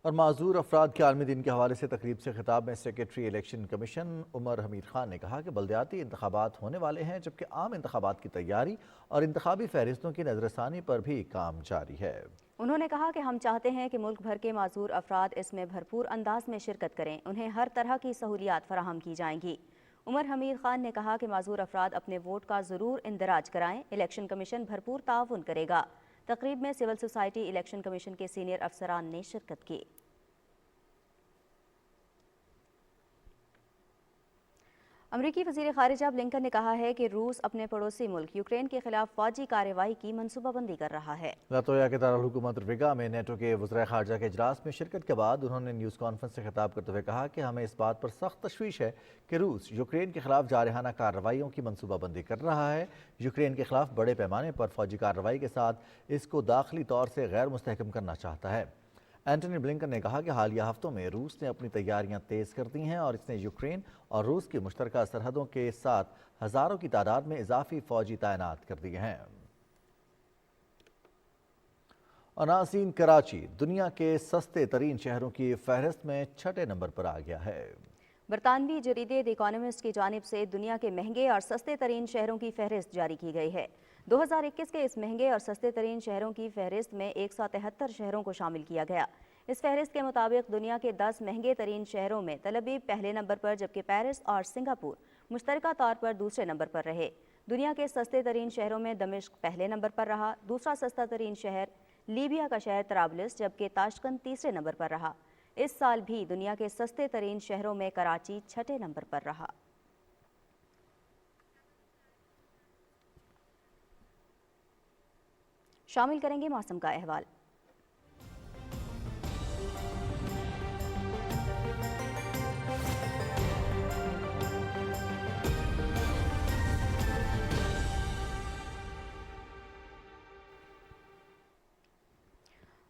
और माजूर अफराद के आलमी दिन के हवाले से तकरीब से खिताब में secretary election commission Umar Hamid Khan ने कहा कि बल्दियाती इंतखाबात होने वाले हैं, जबकि आम इंतखाबात की तैयारी और इंतखाबी फहरिस्तों की नजरसानी पर भी काम जारी है। उन्होंने कहा कि हम चाहते हैं कि मुल्क भर के माजूर अफराद इसमें भरपूर अंदाज में शिरकत करें, उन्हें हर तरह की सहूलियात फराहम की जाएंगी। उमर हमीद खान ने कहा कि माजूर अफराद अपने वोट का ज़रूर इंदराज कराएं, इलेक्शन कमीशन भरपूर ताउन करेगा। तकरीब में सिविल सोसाइटी, इलेक्शन कमीशन के सीनियर अफसरान ने शिरकत की। अमरीकी वज़ीर ख़ारिजा ब्लिंकन ने कहा है कि रूस अपने पड़ोसी मुल्क यूक्रेन के खिलाफ फौजी कार्रवाई की मनसूबाबंदी कर रहा है। लातोया के दारुल-हुकूमत रिगा में नेटो के वज़ीर ख़ारिजा के इजलास में शिरकत के बाद उन्होंने न्यूज़ कॉन्फ्रेंस से खिताब करते हुए कहा कि हमें इस बात पर सख्त तशवीश है कि रूस यूक्रेन के खिलाफ जारहाना कार्रवाइयों की मनसूबाबंदी कर रहा है। यूक्रेन के खिलाफ बड़े पैमाने पर फौजी कार्रवाई के साथ इसको दाखिली तौर से गैर मुस्तहकम करना चाहता है। एंटनी ब्लिंकन ने कहा कि हालिया हफ्तों में रूस ने अपनी तैयारियां तेज़ कर दी हैं और इसने यूक्रेन और रूस की मुश्तरका सरहदों के साथ हज़ारों की तादाद में इजाफी फौजी तैनात कर दिए हैं। और नाज़रीन, कराची दुनिया के सस्ते तरीन शहरों की फहरिस्त में 6ठे नंबर पर आ गया है। बरतानवी जरीदे द इकोनॉमिस्ट की जानिब से दुनिया के महंगे और सस्ते तरीन शहरों की फहरिस्त जारी की गई है। 2021 के इस महंगे और सस्ते तरीन शहरों की फहरिस्त में 173 शहरों को शामिल किया गया। इस फहरिस्त के मुताबिक दुनिया के 10 महंगे तरीन शहरों में तल अवीव पहले नंबर पर, जबकि पेरिस और सिंगापुर मुश्तरका तौर पर दूसरे नंबर पर रहे। दुनिया के सस्ते तरीन शहरों में दमिश्क पहले नंबर पर रहा। दूसरा सस्ता तरीन शहर लीबिया का शहर तराबलिस, जबकि ताशकंद तीसरे नंबर पर रहा। इस साल भी दुनिया के सस्ते तरीन शहरों में कराची 6ठे नंबर पर रहा। शामिल करेंगे मौसम का अहवाल।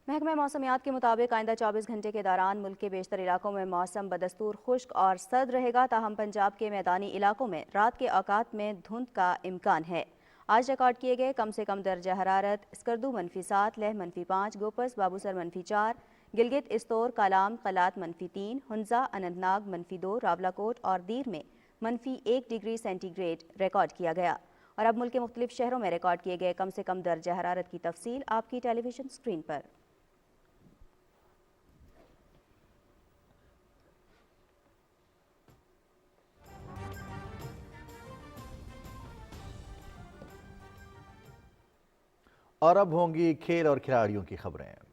महकमा मौसमियात के मुताबिक आइंदा 24 घंटे के दौरान मुल्क के बेशतर इलाकों में मौसम बदस्तूर खुश्क और सर्द रहेगा, ताहम पंजाब के मैदानी इलाकों में रात के औकात में धुंध का इम्कान है। आज रिकॉर्ड किए गए कम से कम दर्जा हरारत स्कर्दू -7, लेह -5, गोपस बाबूसर -4, गिलगित इस्तोर कालाम कलात -3, हुंजा अनंतनाग -2, रावलाकोट और दीर में -1 डिग्री सेंटीग्रेड रिकॉर्ड किया गया। और अब मुल्क के मुख्तलिफ शहरों में रिकॉर्ड किए गए कम से कम दर्जा हरारत की तफसील आपकी टेलीविजन स्क्रीन पर। और अब होंगी खेल और खिलाड़ियों की खबरें।